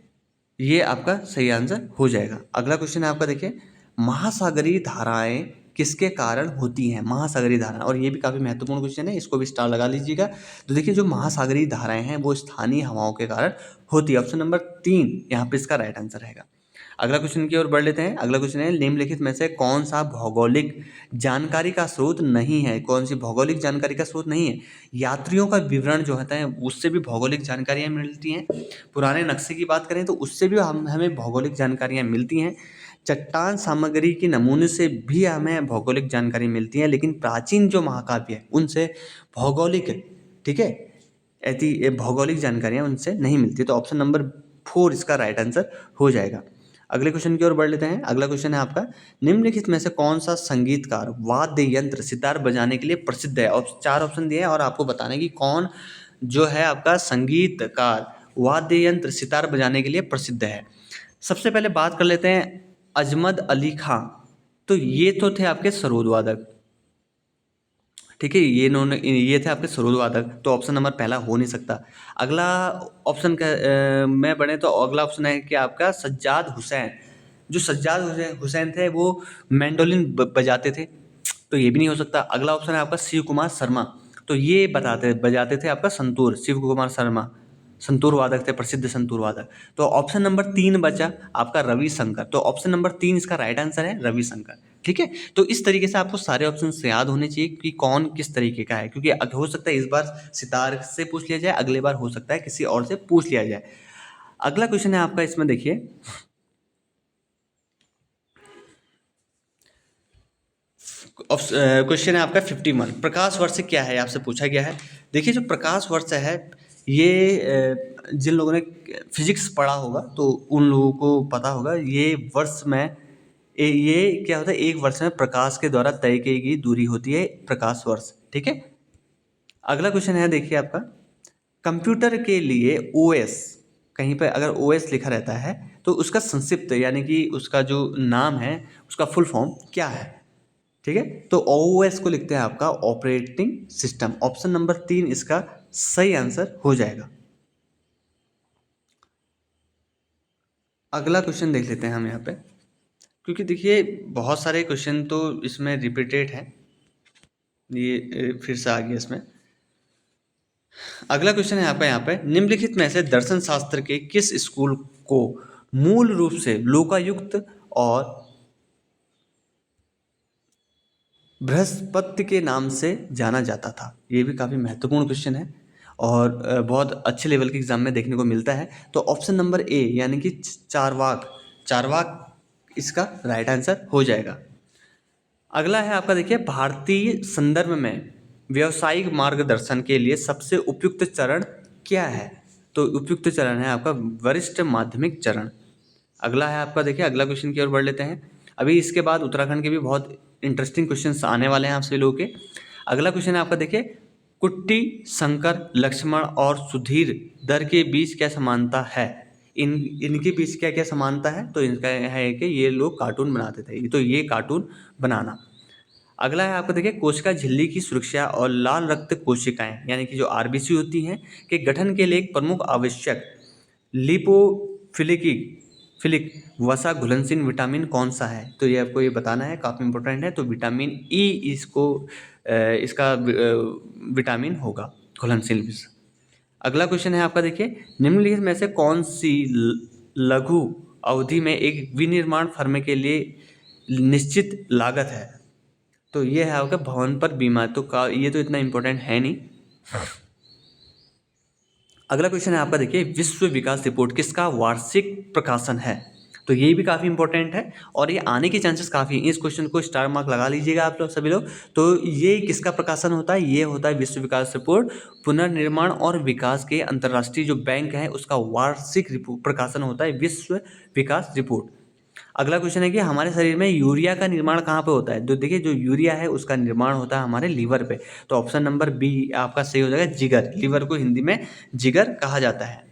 ये आपका सही आंसर हो जाएगा। अगला क्वेश्चन है आपका, देखिए, महासागरीय धाराएं किसके कारण होती हैं। महासागरीय धाराएं, और ये भी काफ़ी महत्वपूर्ण क्वेश्चन है, इसको भी स्टार लगा लीजिएगा। तो देखिए जो महासागरीय धाराएं हैं वो स्थानीय हवाओं के कारण होती है। ऑप्शन नंबर 3 यहाँ पे इसका राइट आंसर रहेगा। अगला क्वेश्चन की ओर बढ़ लेते हैं। अगला क्वेश्चन है निम्नलिखित में से कौन सा भौगोलिक जानकारी का स्रोत नहीं है। कौन सी भौगोलिक जानकारी का स्रोत नहीं है। यात्रियों का विवरण जो होता है उससे भी भौगोलिक जानकारियाँ मिलती हैं। पुराने नक्शे की बात करें तो उससे भी हमें भौगोलिक जानकारियाँ मिलती हैं। चट्टान सामग्री के नमूने से भी हमें भौगोलिक जानकारी मिलती है। लेकिन प्राचीन जो महाकाव्य है उनसे भौगोलिक, ठीक है, ऐसी भौगोलिक जानकारियाँ उनसे नहीं मिलती। तो ऑप्शन नंबर 4 इसका राइट आंसर हो जाएगा। अगले क्वेश्चन की ओर बढ़ लेते हैं। अगला क्वेश्चन है आपका, निम्नलिखित में से कौन सा संगीतकार वाद्य यंत्र सितार बजाने के लिए प्रसिद्ध है। और 4 ऑप्शन दिए हैं और आपको बताना है कि कौन जो है आपका संगीतकार वाद्य यंत्र सितार बजाने के लिए प्रसिद्ध है। सबसे पहले बात कर लेते हैं अजमत अली खां। तो ये तो थे आपके सरोद वादक, ठीक है, ये थे आपके सरोद वादक। तो ऑप्शन नंबर पहला हो नहीं सकता। अगला ऑप्शन में बढ़े तो अगला ऑप्शन है कि आपका सज्जाद हुसैन। जो सज्जाद हुसैन थे वो मैंडोलिन बजाते थे, तो ये भी नहीं हो सकता। अगला ऑप्शन है आपका शिव कुमार शर्मा। तो ये बजाते थे आपका संतूर। शिव कुमार शर्मा संतूर वादक थे, प्रसिद्ध संतूर वादक। तो ऑप्शन नंबर 3 बचा आपका रविशंकर। तो ऑप्शन नंबर 3 इसका राइट आंसर है रविशंकर, ठीक है। तो इस तरीके से आपको सारे ऑप्शन याद होने चाहिए कि कौन किस तरीके का है, क्योंकि हो सकता है इस बार सितार से पूछ लिया जाए, अगले बार हो सकता है किसी और से पूछ लिया जाए। अगला क्वेश्चन है आपका, इसमें देखिए, क्वेश्चन है आपका 51, प्रकाश वर्ष क्या है, आपसे पूछा गया है। देखिए जो प्रकाश वर्ष है ये जिन लोगों ने फिजिक्स पढ़ा होगा तो उन लोगों को पता होगा। ये वर्ष में ये क्या होता है, एक वर्ष में प्रकाश के द्वारा तय की गई दूरी होती है प्रकाश वर्ष, ठीक है। अगला क्वेश्चन है देखिए आपका, कंप्यूटर के लिए ओएस, कहीं पर अगर ओएस लिखा रहता है तो उसका संक्षिप्त यानी कि उसका जो नाम है उसका फुल फॉर्म क्या है, ठीक है। तो ओएस को लिखते हैं आपका ऑपरेटिंग सिस्टम। ऑप्शन नंबर 3 इसका सही आंसर हो जाएगा। अगला क्वेश्चन देख लेते हैं हम यहाँ पे, क्योंकि देखिए बहुत सारे क्वेश्चन तो इसमें रिपीटेड है, ये फिर से आ गया इसमें। अगला क्वेश्चन है आपका यहाँ पे, निम्नलिखित में से दर्शन शास्त्र के किस स्कूल को मूल रूप से लोकायुक्त और बृहस्पति के नाम से जाना जाता था। ये भी काफ़ी महत्वपूर्ण क्वेश्चन है और बहुत अच्छे लेवल के एग्जाम में देखने को मिलता है। तो ऑप्शन नंबर ए यानी कि चारवाक, चारवाक इसका राइट आंसर हो जाएगा। अगला है आपका, देखिए, भारतीय संदर्भ में व्यावसायिक मार्गदर्शन के लिए सबसे उपयुक्त चरण क्या है। तो उपयुक्त चरण है आपका वरिष्ठ माध्यमिक चरण। अगला है आपका, देखिए, अगला क्वेश्चन की ओर बढ़ लेते हैं। अभी इसके बाद उत्तराखंड के भी बहुत इंटरेस्टिंग क्वेश्चंस आने वाले हैं आप सभी लोगों के। अगला क्वेश्चन है आपका, देखिए, कुट्टी, शंकर, लक्ष्मण और सुधीर दर के बीच क्या समानता है। इनके बीच क्या क्या समानता है। तो इनका है कि ये लोग कार्टून बनाते थे, तो ये कार्टून बनाना। अगला है आपको, देखिए, कोशिका झिल्ली की सुरक्षा और लाल रक्त कोशिकाएं यानी कि जो आरबीसी होती हैं के गठन के लिए एक प्रमुख आवश्यक लिपोफिलिक फिलिक वसा घुलनशील विटामिन कौन सा है। तो ये आपको ये बताना है, काफ़ी इंपॉर्टेंट है। तो विटामिन ई इसको इसका विटामिन होगा घुलनशील विष। अगला क्वेश्चन है आपका, देखिए, निम्नलिखित में से कौन सी लघु अवधि में एक विनिर्माण फर्म के लिए निश्चित लागत है। तो ये है आपका भवन पर बीमा। तो ये तो इतना इम्पोर्टेंट है नहीं। अगला क्वेश्चन है आपका, देखिए विश्व विकास रिपोर्ट किसका वार्षिक प्रकाशन है। तो ये भी काफ़ी इंपॉर्टेंट है और ये आने के चांसेस काफ़ी हैं। इस क्वेश्चन को स्टार मार्क लगा लीजिएगा आप लोग सभी लोग। तो ये किसका प्रकाशन होता है, ये होता है विश्व विकास रिपोर्ट। पुनर्निर्माण और विकास के अंतर्राष्ट्रीय जो बैंक है उसका वार्षिक प्रकाशन होता है विश्व विकास रिपोर्ट। अगला क्वेश्चन है कि हमारे शरीर में यूरिया का निर्माण कहाँ पे होता है। तो देखिए जो यूरिया है उसका निर्माण होता है हमारे लीवर पे। तो ऑप्शन नंबर बी आपका सही हो जाएगा, जिगर। लीवर को हिंदी में जिगर कहा जाता है।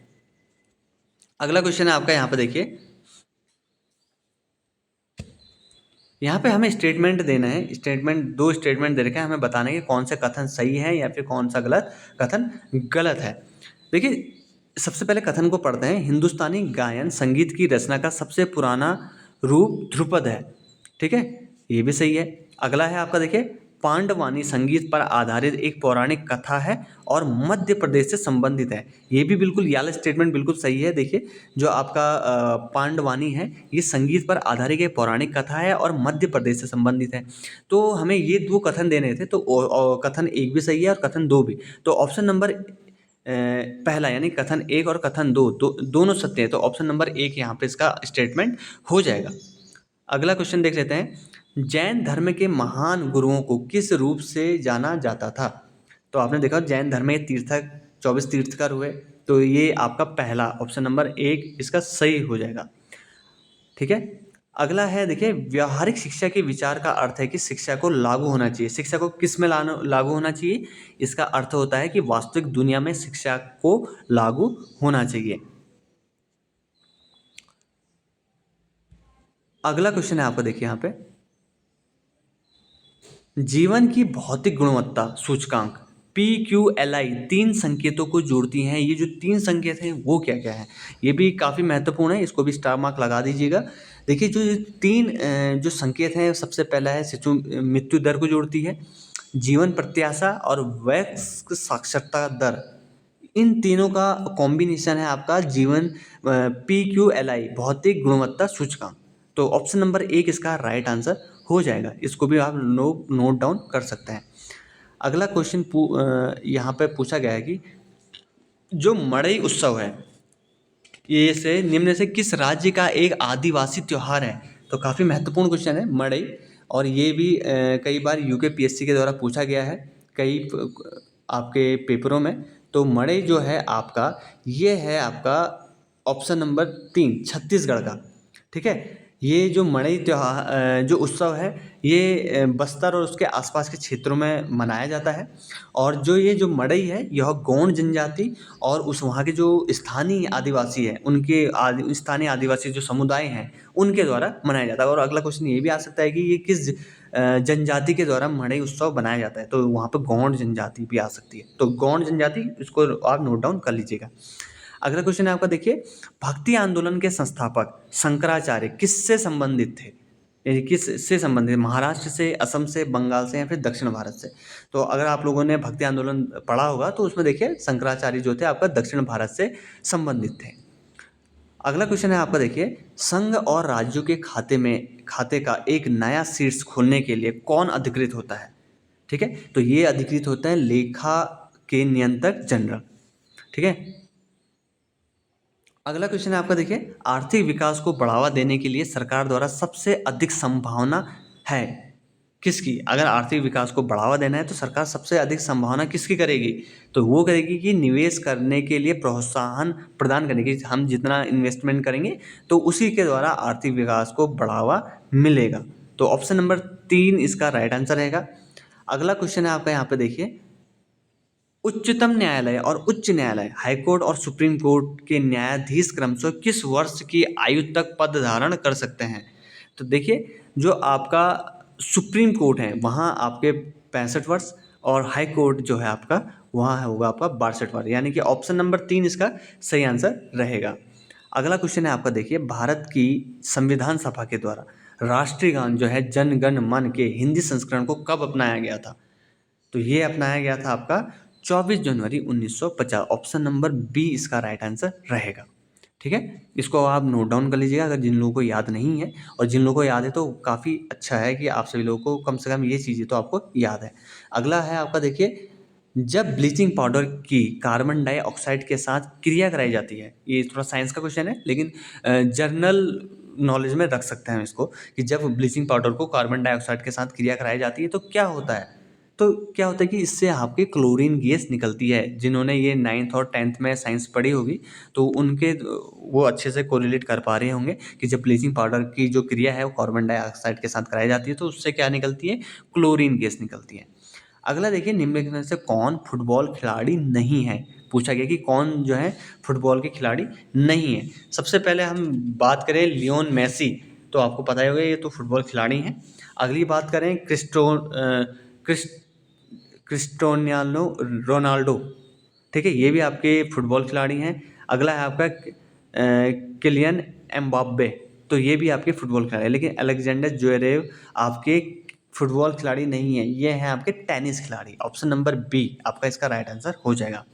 अगला क्वेश्चन है आपका, यहाँ पे देखिए, यहाँ पे हमें स्टेटमेंट देना है। स्टेटमेंट, दो स्टेटमेंट दे रखे हैं, हमें बताना है कि कौन सा कथन सही है या फिर कौन सा कथन गलत है। देखिए सबसे पहले कथन को पढ़ते हैं। हिंदुस्तानी गायन संगीत की रचना का सबसे पुराना रूप ध्रुपद है। ठीक है, ये भी सही है। अगला है आपका, देखिए पांडवानी संगीत पर आधारित एक पौराणिक कथा है और मध्य प्रदेश से संबंधित है। ये भी बिल्कुल, ये वाला स्टेटमेंट बिल्कुल सही है। देखिए जो आपका पांडवानी है ये संगीत पर आधारित एक पौराणिक कथा है और मध्य प्रदेश से संबंधित है। तो हमें ये दो कथन देने थे, तो कथन एक भी सही है और कथन दो भी। तो ऑप्शन नंबर पहला यानी कथन एक और कथन दोनों सत्य है। तो ऑप्शन नंबर एक यहाँ पे इसका स्टेटमेंट हो जाएगा। अगला क्वेश्चन देख लेते हैं। जैन धर्म के महान गुरुओं को किस रूप से जाना जाता था। तो आपने देखा जैन धर्म के तीर्थक 24 तीर्थकर हुए। तो ये आपका पहला ऑप्शन नंबर एक इसका सही हो जाएगा। ठीक है, अगला है, देखिए व्यावहारिक शिक्षा के विचार का अर्थ है कि शिक्षा को लागू होना चाहिए। शिक्षा को किस में लागू होना चाहिए, इसका अर्थ होता है कि वास्तविक दुनिया में शिक्षा को लागू होना चाहिए। अगला क्वेश्चन है आपको, देखिए यहाँ पे, जीवन की भौतिक गुणवत्ता सूचकांक PQLI तीन संकेतों को जोड़ती हैं। ये जो तीन संकेत हैं वो क्या क्या है, ये भी काफ़ी महत्वपूर्ण है। इसको भी स्टार मार्क लगा दीजिएगा। देखिए जो ये तीन जो संकेत हैं, सबसे पहला है शिशु मृत्यु दर को जोड़ती है, जीवन प्रत्याशा और वयस्क साक्षरता दर। इन तीनों का कॉम्बिनेशन है आपका जीवन PQLI भौतिक गुणवत्ता सूचकांक। तो ऑप्शन नंबर एक इसका राइट आंसर हो जाएगा। इसको भी आप नोट डाउन कर सकते हैं। अगला क्वेश्चन यहाँ पे पूछा गया है कि जो मड़ई उत्सव है ये से निम्न से किस राज्य का एक आदिवासी त्योहार है। तो काफ़ी महत्वपूर्ण क्वेश्चन है मड़ई, और ये भी कई बार UPSC के द्वारा पूछा गया है कई आपके पेपरों में। तो मड़ई जो है आपका, ये है आपका ऑप्शन नंबर 3 छत्तीसगढ़ का। ठीक है, ये जो मड़ई त्योहार जो उत्सव है ये बस्तर और उसके आसपास के क्षेत्रों में मनाया जाता है। और जो ये जो मड़ई है यह गौंड जनजाति और उस वहाँ के जो स्थानीय आदिवासी हैं उनके स्थानीय आदिवासी जो समुदाय हैं उनके द्वारा मनाया जाता है। और अगला क्वेश्चन ये भी आ सकता है कि ये किस जनजाति के द्वारा मड़ई उत्सव बनाया जाता है। तो वहाँ पर गौंड जनजाति भी आ सकती है। तो गौंड जनजाति, इसको आप नोट डाउन कर लीजिएगा। अगला क्वेश्चन है आपका, देखिए भक्ति आंदोलन के संस्थापक शंकराचार्य किससे संबंधित थे। यानी किससे संबंधित, महाराष्ट्र से, असम से, बंगाल से या फिर दक्षिण भारत से। तो अगर आप लोगों ने भक्ति आंदोलन पढ़ा होगा तो उसमें देखिए शंकराचार्य जो थे आपका दक्षिण भारत से संबंधित थे। अगला क्वेश्चन है आपका, देखिए संघ और राज्यों के खाते का एक नया शीर्ष खोलने के लिए कौन अधिकृत होता है। ठीक है, तो ये अधिकृत होता है लेखा के नियंत्रक जनरल। ठीक है, अगला क्वेश्चन है आपका, देखिए आर्थिक विकास को बढ़ावा देने के लिए सरकार द्वारा सबसे अधिक संभावना है किसकी। अगर आर्थिक विकास को बढ़ावा देना है तो सरकार सबसे अधिक संभावना किसकी करेगी। तो वो करेगी कि निवेश करने के लिए प्रोत्साहन प्रदान करने की। हम जितना इन्वेस्टमेंट करेंगे तो उसी के द्वारा आर्थिक विकास को बढ़ावा मिलेगा। तो ऑप्शन नंबर 3 इसका राइट आंसर रहेगा। अगला क्वेश्चन है आपका, यहाँ पे देखिए उच्चतम न्यायालय और उच्च न्यायालय, हाईकोर्ट और सुप्रीम कोर्ट के न्यायाधीश क्रमशः किस वर्ष की आयु तक पद धारण कर सकते हैं। तो देखिए जो आपका सुप्रीम कोर्ट है वहाँ आपके 65 वर्ष और हाई कोर्ट जो है आपका वहाँ होगा आपका 62 वर्ष। यानी कि ऑप्शन नंबर 3 इसका सही आंसर रहेगा। अगला क्वेश्चन है आपका, देखिए भारत की संविधान सभा के द्वारा राष्ट्रीय गान जो है जन गण मन के हिंदी संस्करण को कब अपनाया गया था। तो ये अपनाया गया था आपका 24 जनवरी 1950। ऑप्शन नंबर बी इसका राइट आंसर रहेगा। ठीक है, इसको आप नोट डाउन कर लीजिएगा अगर जिन लोगों को याद नहीं है, और जिन लोगों को याद है तो काफ़ी अच्छा है कि आप सभी लोगों को कम से कम ये चीज़ें तो आपको याद है। अगला है आपका देखिए, जब ब्लीचिंग पाउडर की कार्बन डाइऑक्साइड के साथ क्रिया कराई जाती है, ये थोड़ा साइंस का क्वेश्चन है लेकिन जर्नल नॉलेज में रख सकते हैं हम इसको, कि जब ब्लीचिंग पाउडर को कार्बन डाइऑक्साइड के साथ क्रिया कराई जाती है तो क्या होता है? तो क्या होता है कि इससे आपकी क्लोरीन गैस निकलती है। जिन्होंने ये 9th और 10th में साइंस पढ़ी होगी तो उनके वो अच्छे से कोरिलेट कर पा रहे होंगे कि जब ब्लीचिंग पाउडर की जो क्रिया है वो कार्बन डाइऑक्साइड के साथ कराई जाती है तो उससे क्या निकलती है? क्लोरीन गैस निकलती है। अगला देखिए, निम्नलिखित में से कौन फुटबॉल खिलाड़ी नहीं है? पूछा गया कि कौन जो है फुटबॉल के खिलाड़ी नहीं है। सबसे पहले हम बात करें लियोन मेसी, तो आपको पता ही होगा ये तो फुटबॉल खिलाड़ी हैं। अगली बात करें क्रिस्टियानो रोनाल्डो, ठीक है, ये भी आपके फुटबॉल खिलाड़ी हैं। अगला है आपका किलियन एम्बाप्पे, तो ये भी आपके फुटबॉल खिलाड़ी हैं। लेकिन अलेक्जेंडर ज्वेरेव आपके फुटबॉल खिलाड़ी नहीं है, ये हैं आपके टेनिस खिलाड़ी। ऑप्शन नंबर बी आपका इसका राइट आंसर हो जाएगा।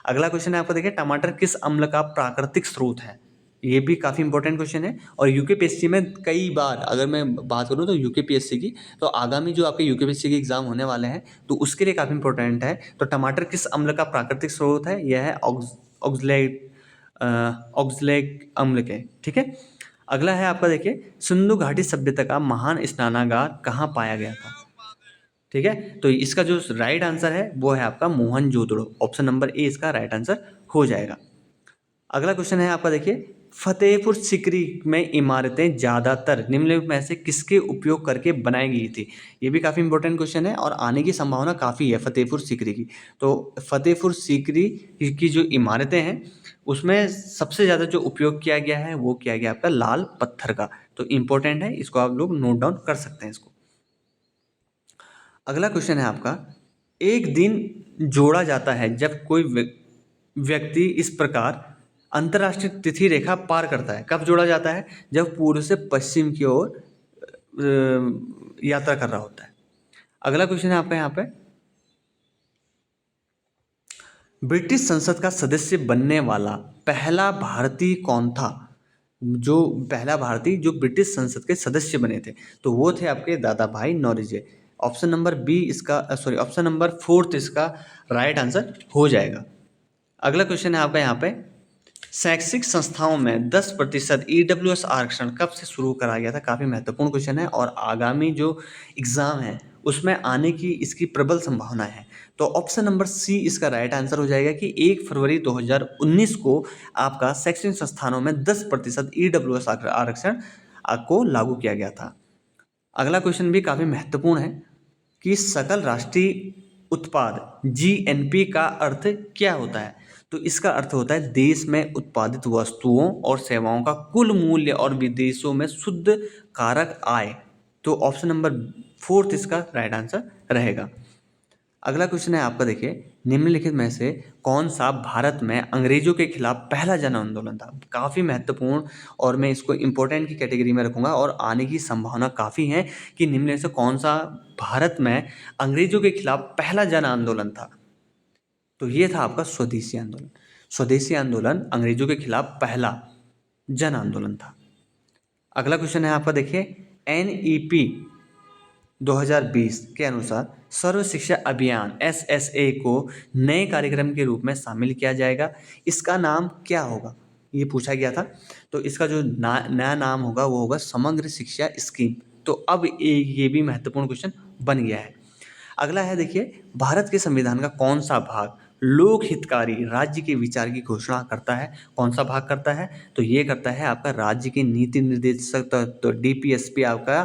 अगला क्वेश्चन है आपका देखिए, टमाटर किस अम्ल का प्राकृतिक स्रोत है? ये भी काफ़ी इंपॉर्टेंट क्वेश्चन है और यूकेपीएससी में कई बार अगर मैं बात करूँ तो यूकेपीएससी की, तो आगामी जो आपके यूकेपीएससी के एग्जाम होने वाले हैं तो उसके लिए काफ़ी इंपॉर्टेंट है। तो टमाटर किस अम्ल का प्राकृतिक स्रोत है? यह है ऑक्सलेट ऑक्सलेट अम्ल के, ठीक है। अगला है आपका देखिए, सिंधु घाटी सभ्यता का महान स्नानागार कहाँ पाया गया था? ठीक है, तो इसका जो राइट आंसर है वो है आपका मोहनजोदड़ो। ऑप्शन नंबर ए इसका राइट आंसर हो जाएगा। अगला क्वेश्चन है आपका देखिए, फतेहपुर सीकरी में इमारतें ज़्यादातर निम्नलिखित में से किसके उपयोग करके बनाई गई थी? ये भी काफ़ी इंपॉर्टेंट क्वेश्चन है और आने की संभावना काफ़ी है फतेहपुर सीकरी की। तो फतेहपुर सीकरी की जो इमारतें हैं उसमें सबसे ज़्यादा जो उपयोग किया गया है वो किया गया आपका लाल पत्थर का। तो इम्पोर्टेंट है, इसको आप लोग नोट डाउन कर सकते हैं इसको। अगला क्वेश्चन है आपका, एक दिन जोड़ा जाता है जब कोई व्यक्ति इस प्रकार अंतर्राष्ट्रीय तिथि रेखा पार करता है। कब जोड़ा जाता है? जब पूर्व से पश्चिम की ओर यात्रा कर रहा होता है। अगला क्वेश्चन है आपका यहाँ पे, ब्रिटिश संसद का सदस्य बनने वाला पहला भारतीय कौन था? जो पहला भारतीय जो ब्रिटिश संसद के सदस्य बने थे तो वो थे आपके दादा भाई नौरोजी। ऑप्शन नंबर बी इसका सॉरी ऑप्शन नंबर फोर्थ इसका राइट आंसर हो जाएगा। अगला क्वेश्चन है आपका यहाँ पे, शैक्षिक संस्थाओं में 10% ईडब्ल्यूएस आरक्षण कब से शुरू करा गया था? काफ़ी महत्वपूर्ण क्वेश्चन है और आगामी जो एग्ज़ाम है उसमें आने की इसकी प्रबल संभावना है। तो ऑप्शन नंबर सी इसका राइट आंसर हो जाएगा कि 1 फरवरी 2019 को आपका शैक्षणिक संस्थानों में 10% ईडब्ल्यूएस आरक्षण को लागू किया गया था। अगला क्वेश्चन भी काफ़ी महत्वपूर्ण है कि सकल राष्ट्रीय उत्पाद जीएनपी का अर्थ क्या होता है? तो इसका अर्थ होता है देश में उत्पादित वस्तुओं और सेवाओं का कुल मूल्य और विदेशों में शुद्ध कारक आय। तो ऑप्शन नंबर फोर्थ इसका राइट आंसर रहेगा। अगला क्वेश्चन है आपका देखिए, निम्नलिखित में से कौन सा भारत में अंग्रेजों के खिलाफ पहला जन आंदोलन था? काफ़ी महत्वपूर्ण और मैं इसको इम्पोर्टेंट की कैटेगरी में रखूंगा और आने की संभावना काफ़ी है कि निम्नलिखित से कौन सा भारत में अंग्रेजों के खिलाफ पहला जन आंदोलन था? तो ये था आपका स्वदेशी आंदोलन। स्वदेशी आंदोलन अंग्रेजों के खिलाफ पहला जन आंदोलन था। अगला क्वेश्चन है आपका देखिए, एनईपी 2020 के अनुसार सर्व शिक्षा अभियान एसएसए को नए कार्यक्रम के रूप में शामिल किया जाएगा। इसका नाम क्या होगा? ये पूछा गया था। तो इसका जो नया नाम होगा वो होगा समग्र शिक्षा स्कीम। तो अब ये भी महत्वपूर्ण क्वेश्चन बन गया है। अगला है देखिए, भारत के संविधान का कौन सा भाग लोक हितकारी राज्य के विचार की घोषणा करता है? कौन सा भाग करता है? तो ये करता है आपका राज्य के नीति निर्देशक, तो डीपीएसपी आपका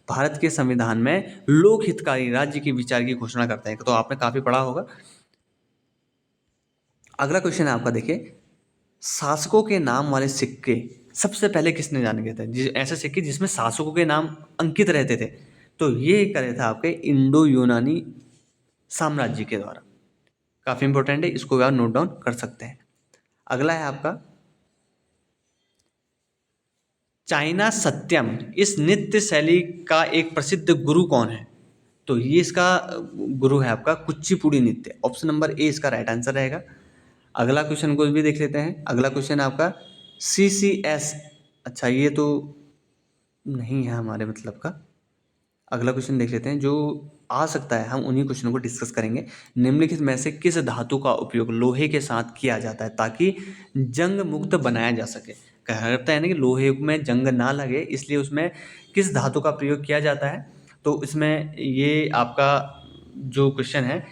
भारत के संविधान में लोक हितकारी राज्य के विचार की घोषणा करते हैं। तो आपने काफी पढ़ा होगा। अगला क्वेश्चन है आपका देखिए, शासकों के नाम वाले सिक्के सबसे पहले किसने जाने गए थे? ऐसे सिक्के जिसमें शासकों के नाम अंकित रहते थे, तो ये करे था आपके इंडो यूनानी साम्राज्य के द्वारा। काफी इंपॉर्टेंट है, इसको आप नोट डाउन कर सकते हैं। अगला है आपका, चाइना सत्यम इस नृत्य शैली का एक प्रसिद्ध गुरु कौन है? तो ये इसका गुरु है आपका कुचिपुड़ी नृत्य। ऑप्शन नंबर ए इसका राइट आंसर रहेगा। अगला क्वेश्चन को भी देख लेते हैं। अगला क्वेश्चन आपका, CCS, अच्छा ये तो नहीं है हमारे मतलब का। अगला क्वेश्चन देख लेते हैं जो आ सकता है, हम उन्हीं क्वेश्चनों को डिस्कस करेंगे। निम्नलिखित में से किस धातु का उपयोग लोहे के साथ किया जाता है ताकि जंग मुक्त बनाया जा सके। कहता है ना कि लोहे में जंग ना लगे, इसलिए उसमें किस धातु का प्रयोग किया जाता है। तो इसमें ये आपका जो क्वेश्चन है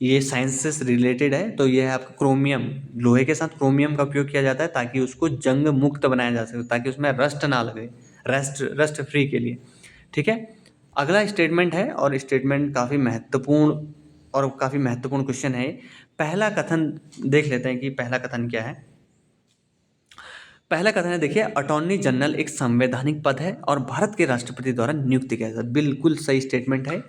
ये साइंस से रिलेटेड है, तो ये है आपका क्रोमियम। लोहे के साथ क्रोमियम का उपयोग किया जाता है ताकि उसको जंग मुक्त बनाया जा सके, ताकि उसमें रस्ट ना लगे, रस्ट फ्री के लिए। ठीक है, अगला स्टेटमेंट है और स्टेटमेंट काफ़ी महत्वपूर्ण क्वेश्चन है। पहला कथन देख लेते हैं कि पहला कथन क्या है। पहला कथन है, देखिए, अटॉर्नी जनरल एक संवैधानिक पद है और भारत के राष्ट्रपति द्वारा नियुक्त किया जाता है। बिल्कुल सही स्टेटमेंट है।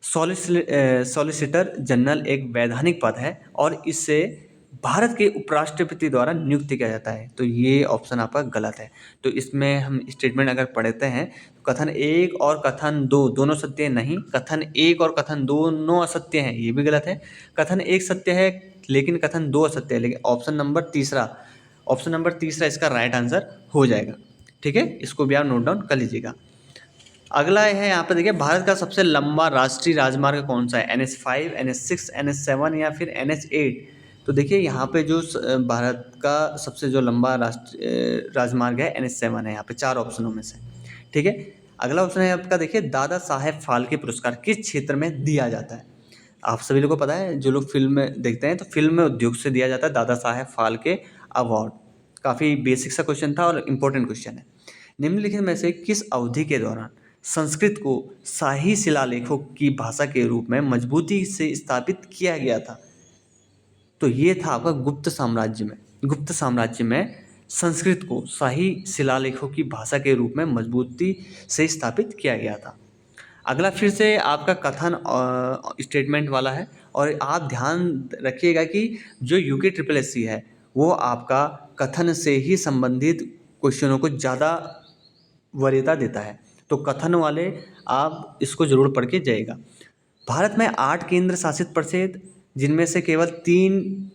सॉलिसिटर जनरल एक वैधानिक पद है और इससे भारत के उपराष्ट्रपति द्वारा नियुक्त किया जाता है। तो ये ऑप्शन आपका गलत है। तो इसमें हम स्टेटमेंट अगर पढ़ते हैं तो कथन एक और कथन दो दोनों सत्य नहीं, कथन एक और कथन दोनों असत्य हैं, ये भी गलत है। कथन एक सत्य है लेकिन कथन दो असत्य है, लेकिन ऑप्शन नंबर तीसरा इसका राइट आंसर हो जाएगा। ठीक है, इसको भी आप नोट डाउन कर लीजिएगा। अगला है यहाँ पे, देखिए, भारत का सबसे लंबा राष्ट्रीय राजमार्ग कौन सा है। NH5, NH6, NH7 या फिर NH8। तो देखिए यहाँ पे जो भारत का सबसे जो लंबा राजमार्ग है NH7 है यहाँ पे चार ऑप्शनों में से। ठीक है, अगला ऑप्शन है आपका, देखिए, दादा साहेब फाल्के पुरस्कार किस क्षेत्र में दिया जाता है। आप सभी लोगों को पता है, जो लोग फिल्म देखते हैं तो फिल्म उद्योग से दिया जाता है दादा साहेब फाल्के अवार्ड। काफ़ी बेसिक सा क्वेश्चन था और इम्पोर्टेंट क्वेश्चन है। निम्नलिखित में से किस अवधि के दौरान संस्कृत को शाही शिलालेखों की भाषा के रूप में मजबूती से स्थापित किया गया था। तो ये था आपका गुप्त साम्राज्य में संस्कृत को शाही शिलालेखों की भाषा के रूप में मजबूती से स्थापित किया गया था। अगला फिर से आपका कथन स्टेटमेंट वाला है और आप ध्यान रखिएगा कि जो UKSSC है वो आपका कथन से ही संबंधित क्वेश्चनों को ज़्यादा वरीयता देता है। तो कथन वाले आप इसको जरूर पढ़ के जाइएगा। भारत में 8 केंद्र शासित प्रदेश, जिनमें से केवल 3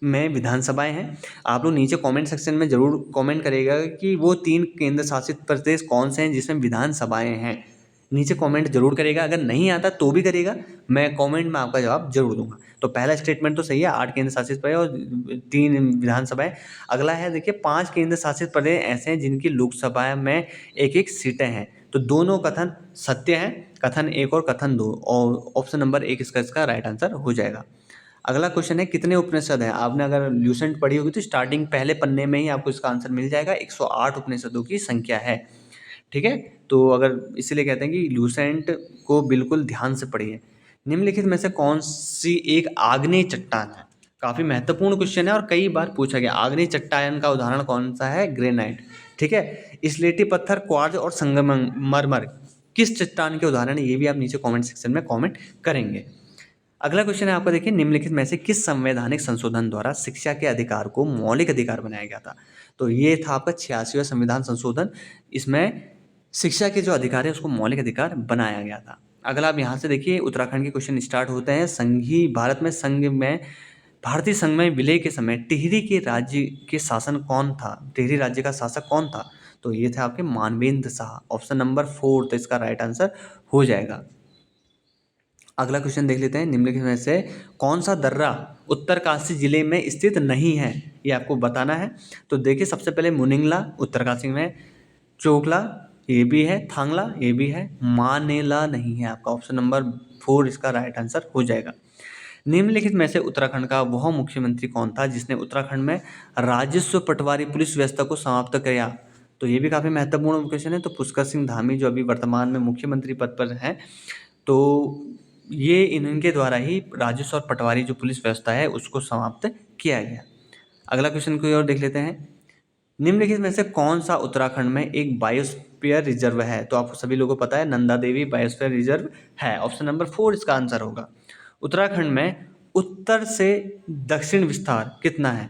में विधानसभाएं हैं। आप लोग नीचे कमेंट सेक्शन में जरूर कमेंट करिएगा कि वो 3 केंद्र शासित प्रदेश कौन से हैं जिसमें विधानसभाएं हैं। नीचे कमेंट जरूर करेगा, अगर नहीं आता तो भी करिएगा, मैं कमेंट में आपका जवाब जरूर दूंगा। तो पहला स्टेटमेंट तो सही है, 8 केंद्र शासित प्रदेश और 3 विधानसभाएं। अगला है, देखिए, 5 केंद्र शासित प्रदेश ऐसे हैं जिनकी लोकसभा में एक एक सीटें हैं। तो दोनों कथन सत्य हैं, कथन एक और कथन दो, और ऑप्शन नंबर एक इसका राइट आंसर हो जाएगा। अगला क्वेश्चन है, कितने उपनिषद हैं। आपने अगर ल्यूसेंट पढ़ी होगी तो स्टार्टिंग पहले पन्ने में ही आपको इसका आंसर मिल जाएगा। 108 उपनिषदों की संख्या है। ठीक है, तो अगर इसीलिए कहते हैं कि ल्यूसेंट को बिल्कुल ध्यान से पढ़िए। निम्नलिखित में से कौन सी एक आग्नेय चट्टान है। काफ़ी महत्वपूर्ण क्वेश्चन है और कई बार पूछा गया। आग्नेय चट्टान का उदाहरण कौन सा है, ग्रेनाइट। ठीक है, स्लेटी पत्थर, क्वार्ट्ज और संगमरमर किस चट्टान के उदाहरण है, ये भी आप नीचे कमेंट सेक्शन में कमेंट करेंगे। अगला क्वेश्चन है आपका, देखिए, निम्नलिखित में से किस संवैधानिक संशोधन द्वारा शिक्षा के अधिकार को मौलिक अधिकार बनाया गया था। तो ये था आपका 86वां संविधान संशोधन। इसमें शिक्षा के जो अधिकार है उसको मौलिक अधिकार बनाया गया था। अगला आप यहाँ से देखिए, उत्तराखंड के क्वेश्चन स्टार्ट होते हैं। भारतीय संघ में विलय के समय टिहरी के राज्य के शासन कौन था, टिहरी राज्य का शासक कौन था। तो ये थे आपके मानवेंद्र शाह। ऑप्शन नंबर 4 तो इसका राइट आंसर हो जाएगा। अगला क्वेश्चन देख लेते हैं, निम्नलिखित में से कौन सा दर्रा उत्तरकाशी जिले में स्थित नहीं है, ये आपको बताना है। तो देखिए, सबसे पहले मुनिंगला उत्तरकाशी में, चोकला ये भी है, थांगला ये भी है, मानेला नहीं है। आपका ऑप्शन नंबर 4 इसका राइट आंसर हो जाएगा। निम्नलिखित में से उत्तराखंड का वह मुख्यमंत्री कौन था जिसने उत्तराखंड में राजस्व पटवारी पुलिस व्यवस्था को समाप्त किया। तो ये भी काफ़ी महत्वपूर्ण क्वेश्चन है। तो पुष्कर सिंह धामी जो अभी वर्तमान में मुख्यमंत्री पद पर हैं, तो ये इनके द्वारा ही राजस्व और पटवारी जो पुलिस व्यवस्था है उसको समाप्त किया गया। अगला क्वेश्चन कोई और देख लेते हैं। निम्नलिखित में से कौन सा उत्तराखंड में एक बायोस्फीयर रिजर्व है। तो आपको सभी लोगों को पता है, नंदा देवी बायोस्फीयर रिजर्व है। ऑप्शन नंबर 4 इसका आंसर होगा। उत्तराखंड में उत्तर से दक्षिण विस्तार कितना है।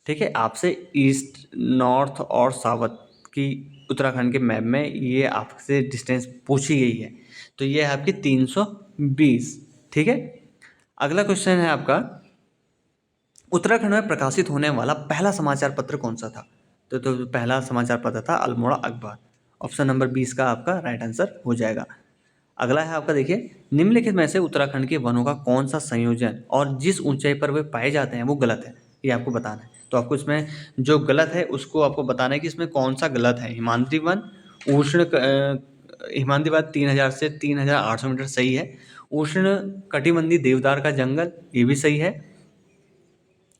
ठीक है, आपसे ईस्ट, नॉर्थ और साउथ की उत्तराखंड के मैप में ये आपसे डिस्टेंस पूछी गई है। तो ये है आपकी 320। ठीक है, अगला क्वेश्चन है आपका, उत्तराखंड में प्रकाशित होने वाला पहला समाचार पत्र कौन सा था? तो पहला समाचार पत्र था अल्मोड़ा अखबार। ऑप्शन नंबर 20 का आपका राइट आंसर हो जाएगा। अगला है आपका, देखिए, निम्नलिखित में से उत्तराखंड के वनों का कौन सा संयोजन और जिस ऊंचाई पर वे पाए जाते हैं वो गलत है, ये आपको बताना है। तो आपको इसमें जो गलत है उसको आपको बताना है कि इसमें कौन सा गलत है। हिमाद्री वन, हिमाद्री वन 3000 से 3800 मीटर सही है। उष्ण कटिबंधीय देवदार का जंगल, ये भी सही है।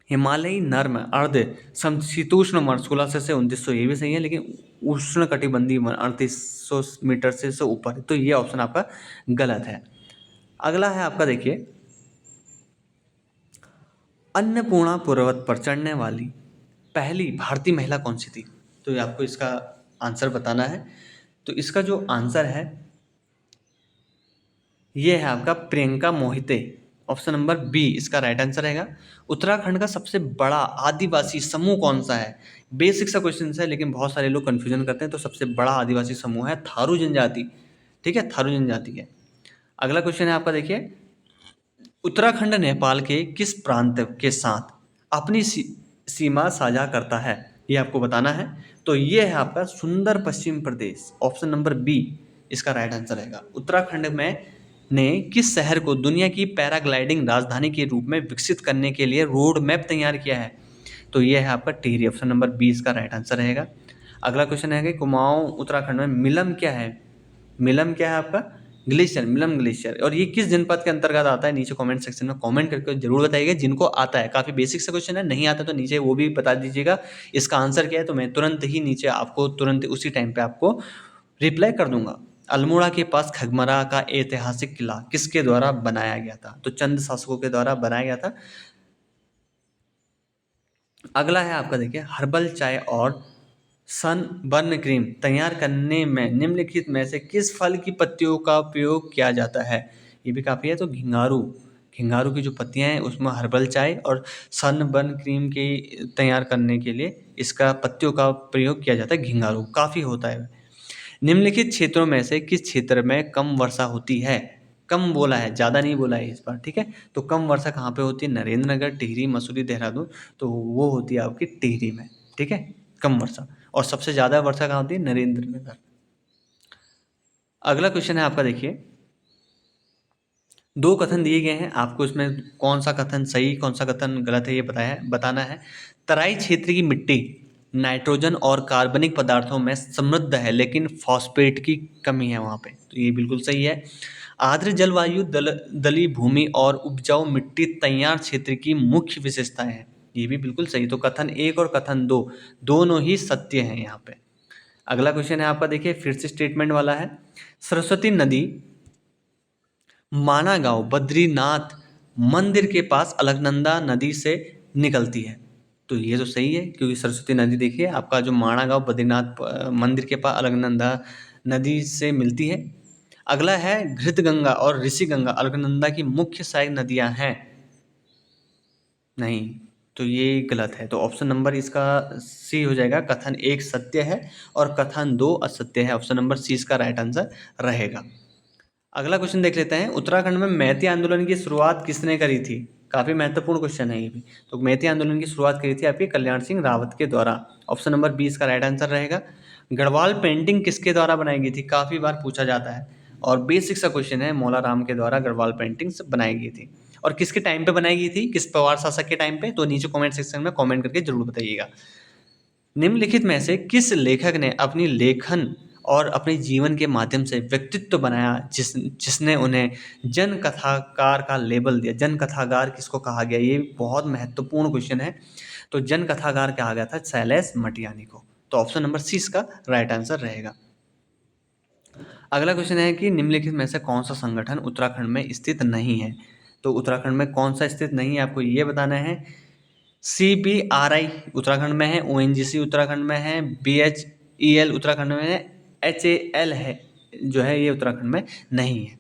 हिमालयी नर्म अर्ध समशीतोष्ण वन 1600 से 2900, ये भी सही है। लेकिन उष्ण कटिबंधीय वन 3800 मीटर से ऊपर है, तो ये ऑप्शन आपका गलत है। अगला है आपका, देखिए, अन्नपूर्णा पर्वत पर चढ़ने वाली पहली भारतीय महिला कौन सी थी? तो ये आपको इसका आंसर बताना है। तो इसका जो आंसर है ये है आपका Priyanka Mohite. Option number B इसका राइट आंसर रहेगा। उत्तराखंड का सबसे बड़ा आदिवासी समूह कौन सा है? बेसिक सा क्वेश्चन है, लेकिन बहुत सारे लोग कंफ्यूजन करते हैं। तो सबसे बड़ा आदिवासी समूह है थारू जनजाति। ठीक है, थारू जनजाति है। अगला क्वेश्चन है आपका, देखिए, उत्तराखंड नेपाल के किस प्रांत के साथ अपनी सीमा साझा करता है? ये आपको बताना है। तो ये है आपका सुंदर पश्चिम प्रदेश। ऑप्शन नंबर बी इसका राइट आंसर रहेगा। उत्तराखंड में ने किस शहर को दुनिया की पैराग्लाइडिंग राजधानी के रूप में विकसित करने के लिए रोड मैप तैयार किया है? तो ये है आपका टिहरी। ऑप्शन नंबर बी इसका राइट आंसर रहेगा। अगला क्वेश्चन है कि कुमाऊं उत्तराखंड में मिलम क्या है? मिलम क्या है आपका? Glacier, Milam glacier. और ये किस जनपद के अंतर्गत आता है? नीचे कमेंट सेक्शन में कमेंट करके जरूर बताइएगा जिनको आता है। काफ़ी बेसिक सा क्वेश्चन है, नहीं आता तो नीचे वो भी बता दीजिएगा इसका आंसर क्या है, तो मैं तुरंत ही नीचे आपको तुरंत उसी टाइम पे आपको रिप्लाई कर दूंगा। अल्मोड़ा के पास खगमरा का ऐतिहासिक किला किसके द्वारा बनाया गया था? तो चंद शासकों के द्वारा बनाया गया था। अगला है आपका, देखिए, हर्बल चाय और सनबर्न क्रीम तैयार करने में निम्नलिखित में से किस फल की पत्तियों का उपयोग किया जाता है? ये भी काफ़ी है। तो घिंगारू, घिंगारू की जो पत्तियां हैं उसमें हर्बल चाय और सनबर्न क्रीम की तैयार करने के लिए इसका पत्तियों का प्रयोग किया जाता है। घिंगारू काफ़ी होता है। निम्नलिखित क्षेत्रों में से किस क्षेत्र में कम वर्षा होती है? कम बोला है, ज़्यादा नहीं बोला है इस बार। ठीक है, तो कम वर्षा कहाँ पे होती है? नरेंद्र नगर, टिहरी, मसूरी, देहरादून। तो वो होती है आपकी टिहरी में। ठीक है, कम वर्षा। और सबसे ज़्यादा वर्षा कहाँ होती है? नरेंद्र नगर। अगला क्वेश्चन है आपका, देखिए, दो कथन दिए गए हैं आपको, इसमें कौन सा कथन सही कौन सा कथन गलत है ये बताना है। तराई क्षेत्र की मिट्टी नाइट्रोजन और कार्बनिक पदार्थों में समृद्ध है लेकिन फॉस्फेट की कमी है वहाँ पे, तो ये बिल्कुल सही है। आर्द्र जलवायु, दलदली भूमि और उपजाऊ मिट्टी तैयार क्षेत्र की मुख्य विशेषताएं हैं, ये भी बिल्कुल सही। तो कथन एक और कथन दो दोनों ही सत्य हैं यहाँ पे। अगला क्वेश्चन है आपका, देखिए, फिर से स्टेटमेंट वाला है। सरस्वती नदी माना गांव बद्रीनाथ मंदिर के पास अलकनंदा नदी से निकलती है। तो ये तो सही है, क्योंकि सरस्वती नदी, देखिए, आपका जो माना गांव बद्रीनाथ मंदिर के पास अलकनंदा नदी से मिलती है। अगला है, घृत गंगा और ऋषि गंगा अलकनंदा की मुख्य सहायक नदियां हैं। नहीं, तो ये गलत है। तो ऑप्शन नंबर इसका सी हो जाएगा। कथन एक सत्य है और कथन दो असत्य है। ऑप्शन नंबर सी इसका राइट आंसर रहेगा। अगला क्वेश्चन देख लेते हैं। उत्तराखंड में मैती आंदोलन की शुरुआत किसने करी थी? काफी महत्वपूर्ण क्वेश्चन है ये भी। तो मैती आंदोलन की शुरुआत करी थी आपके कल्याण सिंह रावत के द्वारा। ऑप्शन नंबर बी इसका राइट आंसर रहेगा। गढ़वाल पेंटिंग किसके द्वारा बनाई गई थी? काफी बार पूछा जाता है और बेसिक सा क्वेश्चन है। मौला राम के द्वारा गढ़वाल पेंटिंग्स बनाई गई थी। और किसके टाइम पे बनाई गई थी? किस पवार शासक के टाइम पे? तो नीचे कमेंट सेक्शन में कमेंट करके जरूर बताइएगा। निम्नलिखित में से किस लेखक ने अपनी लेखन और अपने जीवन के माध्यम से व्यक्तित्व बनाया जिसने उन्हें जन कथाकार का लेबल दिया? जन कथाकार किसको कहा गया? ये बहुत महत्वपूर्ण क्वेश्चन है। तो जन कथाकार कहा गया था शैलेश मटियानी को। तो ऑप्शन नंबर सी इसका राइट आंसर रहेगा। अगला क्वेश्चन है कि निम्नलिखित में से कौन सा संगठन उत्तराखंड में स्थित नहीं है? तो उत्तराखंड में कौन सा स्थित नहीं है आपको ये बताना है। CBRI उत्तराखंड में है, ONGC उत्तराखंड में है, BHEL उत्तराखंड में है, HAL है जो है ये उत्तराखंड में नहीं है।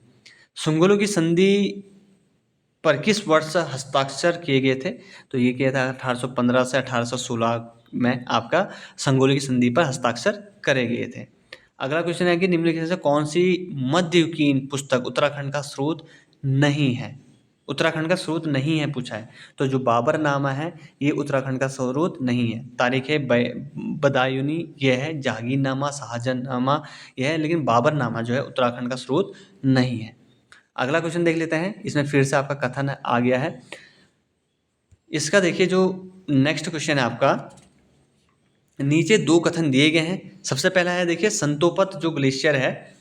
सुंगुलू की संधि पर किस वर्ष हस्ताक्षर किए गए थे? तो ये किया था 1815 से 1816 में आपका संगोली की संधि पर हस्ताक्षर करे गए थे। अगला क्वेश्चन है कि निम्नलिखित में से कौन सी मध्ययुगीन पुस्तक उत्तराखंड का स्रोत नहीं है? उत्तराखंड का स्रोत नहीं है पूछा है। तो जो बाबरनामा है ये उत्तराखंड का स्रोत नहीं है। तारीख है बदायूनी ये है, जहांगीरनामा, शाहजहांनामा ये है, लेकिन बाबरनामा जो है उत्तराखंड का स्रोत नहीं है। अगला क्वेश्चन देख लेते हैं, इसमें फिर से आपका कथन आ गया है। इसका देखिए जो नेक्स्ट क्वेश्चन है आपका, नीचे दो कथन दिए गए हैं। सबसे पहला है देखिए, संतोपत जो ग्लेशियर है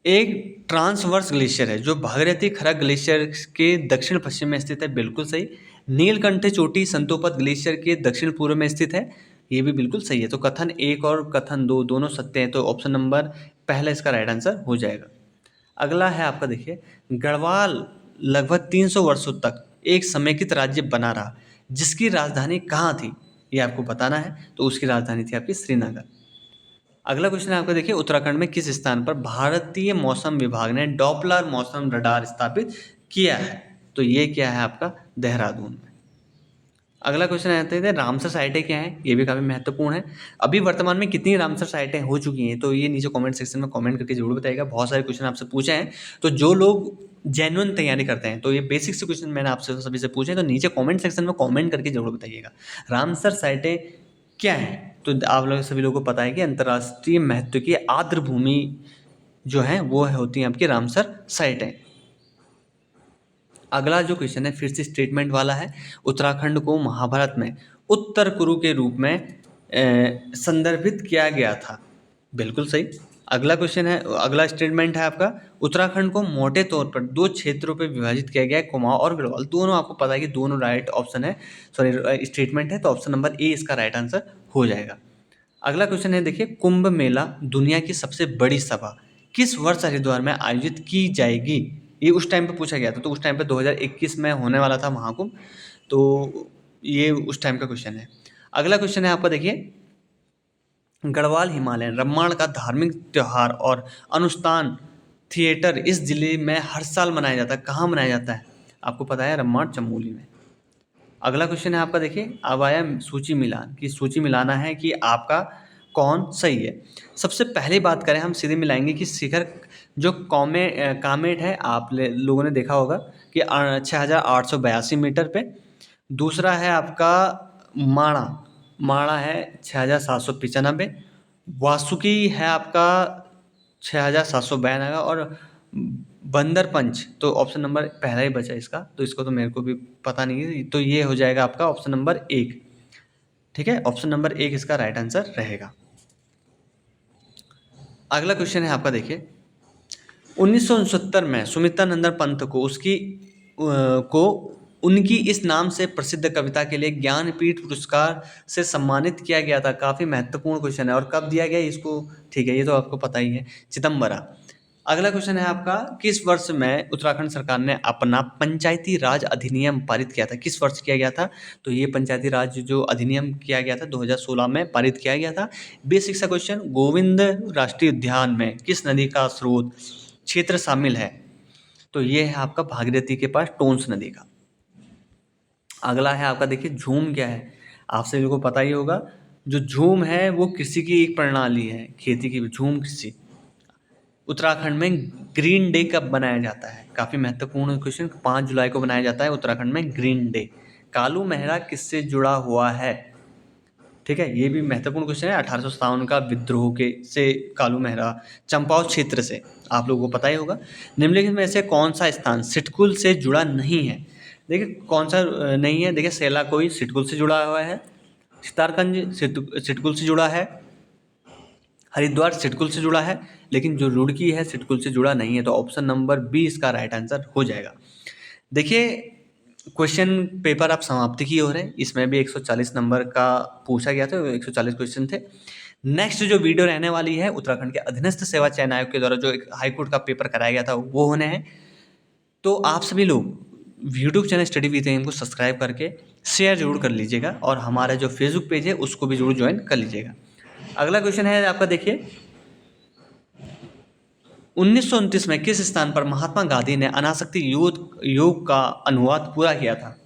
एक ट्रांसवर्स ग्लेशियर है जो भागीरथी खरग ग्लेशियर के दक्षिण पश्चिम में स्थित है, बिल्कुल सही। नीलकंठ चोटी संतोपत ग्लेशियर के दक्षिण पूर्व में स्थित है, ये भी बिल्कुल सही है। तो कथन एक और कथन दो दोनों सत्य हैं, तो ऑप्शन नंबर पहला इसका राइट आंसर हो जाएगा। अगला है आपका देखिए, गढ़वाल लगभग 300 वर्षों तक एक समेकित राज्य बना रहा, जिसकी राजधानी कहाँ थी, ये आपको बताना है। तो उसकी राजधानी थी आपकी श्रीनगर। अगला क्वेश्चन है आपका देखिए, उत्तराखंड में किस स्थान पर भारतीय मौसम विभाग ने डॉपलर मौसम रडार स्थापित किया है? तो ये क्या है आपका, देहरादून में। अगला क्वेश्चन आते हैं, रामसर साइटें क्या हैं? ये भी काफ़ी महत्वपूर्ण है। अभी वर्तमान में कितनी रामसर साइटें हो चुकी हैं? तो ये नीचे कमेंट सेक्शन में कमेंट करके जरूर बताइएगा। बहुत सारे क्वेश्चन आपसे पूछे हैं, तो जो लोग जेन्युइन तैयारी करते हैं, तो ये बेसिक से क्वेश्चन मैंने आपसे सभी से पूछे हैं, तो नीचे कमेंट सेक्शन में कमेंट करके जरूर बताइएगा रामसर साइटें क्या है। तो आप लोग सभी लोगों को पता है कि अंतर्राष्ट्रीय महत्व की आर्द्र भूमि जो है वो होती हैं आपकी रामसर साइटें। अगला जो क्वेश्चन है फिर से स्टेटमेंट वाला है, उत्तराखंड को महाभारत में उत्तर कुरु के रूप में संदर्भित किया गया था, बिल्कुल सही। अगला क्वेश्चन है, अगला स्टेटमेंट है आपका, उत्तराखंड को मोटे तौर पर दो क्षेत्रों पर विभाजित किया गया है, कुमाऊं और गढ़वाल। दोनों आपको पता है कि दोनों राइट ऑप्शन है, सॉरी स्टेटमेंट है, तो ऑप्शन नंबर ए इसका राइट आंसर हो जाएगा। अगला क्वेश्चन है देखिए, कुंभ मेला दुनिया की सबसे बड़ी सभा किस वर्ष हरिद्वार में आयोजित की जाएगी? ये उस टाइम पे पूछा गया था, तो उस टाइम पे 2021 में होने वाला था महाकुंभ, तो ये उस टाइम का क्वेश्चन है। अगला क्वेश्चन है आपका देखिए, गढ़वाल हिमालय रम्माण का धार्मिक त्योहार और अनुष्ठान थिएटर इस जिले में हर साल मनाया जाता है, कहाँ मनाया जाता है? आपको पता है, रम्माण चमोली में। अगला क्वेश्चन है आपका देखिए, अब आया सूची मिलान, की सूची मिलाना है कि आपका कौन सही है। सबसे पहले बात करें, हम सीधे मिलाएंगे कि शिखर जो कामेट है, आप लोगों ने देखा होगा कि 6,882 मीटर पे। दूसरा है आपका माणा, माणा है 6,795। वासुकी है आपका 6,792 और बंदर पंच, तो ऑप्शन नंबर पहला ही बचा इसका, तो इसको तो मेरे को भी पता नहीं है, तो ये हो जाएगा आपका ऑप्शन नंबर एक। ठीक है, ऑप्शन नंबर एक इसका राइट आंसर रहेगा। अगला क्वेश्चन है आपका देखिए, 1969 में सुमित्रा नंदन पंत को उनकी इस नाम से प्रसिद्ध कविता के लिए ज्ञानपीठ पुरस्कार से सम्मानित किया गया था। काफ़ी महत्वपूर्ण क्वेश्चन है, और कब दिया गया इसको, ठीक है, ये तो आपको पता ही है, सितंबर। अगला क्वेश्चन है आपका, किस वर्ष में उत्तराखंड सरकार ने अपना पंचायती राज अधिनियम पारित किया था? किस वर्ष किया गया था? तो ये पंचायती राज जो अधिनियम किया गया था 2016 में पारित किया गया था। बेसिक सा क्वेश्चन, गोविंद राष्ट्रीय उद्यान में किस नदी का स्रोत क्षेत्र शामिल है? तो ये है आपका भागीरथी के पास टोंस नदी का। अगला है आपका देखिए, झूम क्या है? आप सभी को पता ही होगा, जो झूम है वो कृषि की एक प्रणाली है, खेती की झूम कृषि। उत्तराखंड में ग्रीन डे कब बनाया जाता है? काफ़ी महत्वपूर्ण क्वेश्चन, 5 जुलाई को बनाया जाता है उत्तराखंड में ग्रीन डे। कालू मेहरा किससे जुड़ा हुआ है? ठीक है, ये भी महत्वपूर्ण क्वेश्चन है। 1857 का विद्रोह के से कालू मेहरा चंपाओ क्षेत्र से, आप लोगों को पता ही होगा। निम्नलिखित में से कौन सा स्थान सिटकुल से जुड़ा नहीं है? देखिए कौन सा नहीं है, देखिए सेला कोई सिटकुल से जुड़ा हुआ है, सितारगंज सिटकुल से जुड़ा है, हरिद्वार सिटकुल से जुड़ा है, लेकिन जो रुड़की है सिटकुल से जुड़ा नहीं है, तो ऑप्शन नंबर बी इसका राइट आंसर हो जाएगा। देखिए क्वेश्चन पेपर आप समाप्ति की ओर है, इसमें भी 140 नंबर का पूछा गया था, 140 क्वेश्चन थे। नेक्स्ट जो वीडियो रहने वाली है, उत्तराखंड के अधीनस्थ सेवा चयन आयोग के द्वारा जो एक हाईकोर्ट का पेपर कराया गया था वो होने हैं। तो आप सभी लोग YouTube channel study with M को सब्सक्राइब करके शेयर जरूर कर लीजिएगा, और हमारा जो फेसबुक पेज है उसको भी जरूर ज्वाइन कर लीजिएगा। अगला क्वेश्चन है आपका देखिए, 1929 में किस स्थान पर महात्मा गांधी ने अनासक्ति योग का अनुवाद पूरा किया था?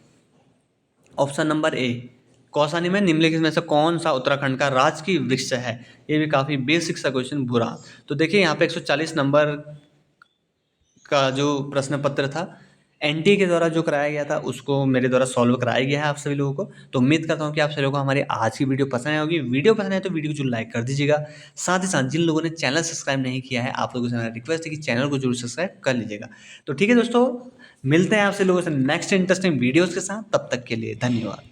ऑप्शन नंबर ए कौसानी में निम्नलिखित में से कौन सा उत्तराखंड का राजकीय वृक्ष है? ये भी काफी बेसिक सा क्वेश्चन, बुरा। तो देखिए यहाँ पे 140 नंबर का जो प्रश्न पत्र था, एनटीए के द्वारा जो कराया गया था उसको मेरे द्वारा सॉल्व कराया गया है आप सभी लोगों को। तो उम्मीद करता हूँ कि आप सभी लोगों को हमारी आज की वीडियो पसंद आई होगी। वीडियो पसंद आए तो वीडियो को जो लाइक कर दीजिएगा। साथ ही साथ जिन लोगों ने चैनल सब्सक्राइब नहीं किया है आप लोगों से मेरा रिक्वेस्ट है कि चैनल को जरूर सब्सक्राइब कर लीजिएगा। तो ठीक है दोस्तों, मिलते हैं आपसे लोगों से नेक्स्ट इंटरेस्टिंग वीडियोज़ के साथ। तब तक के लिए धन्यवाद।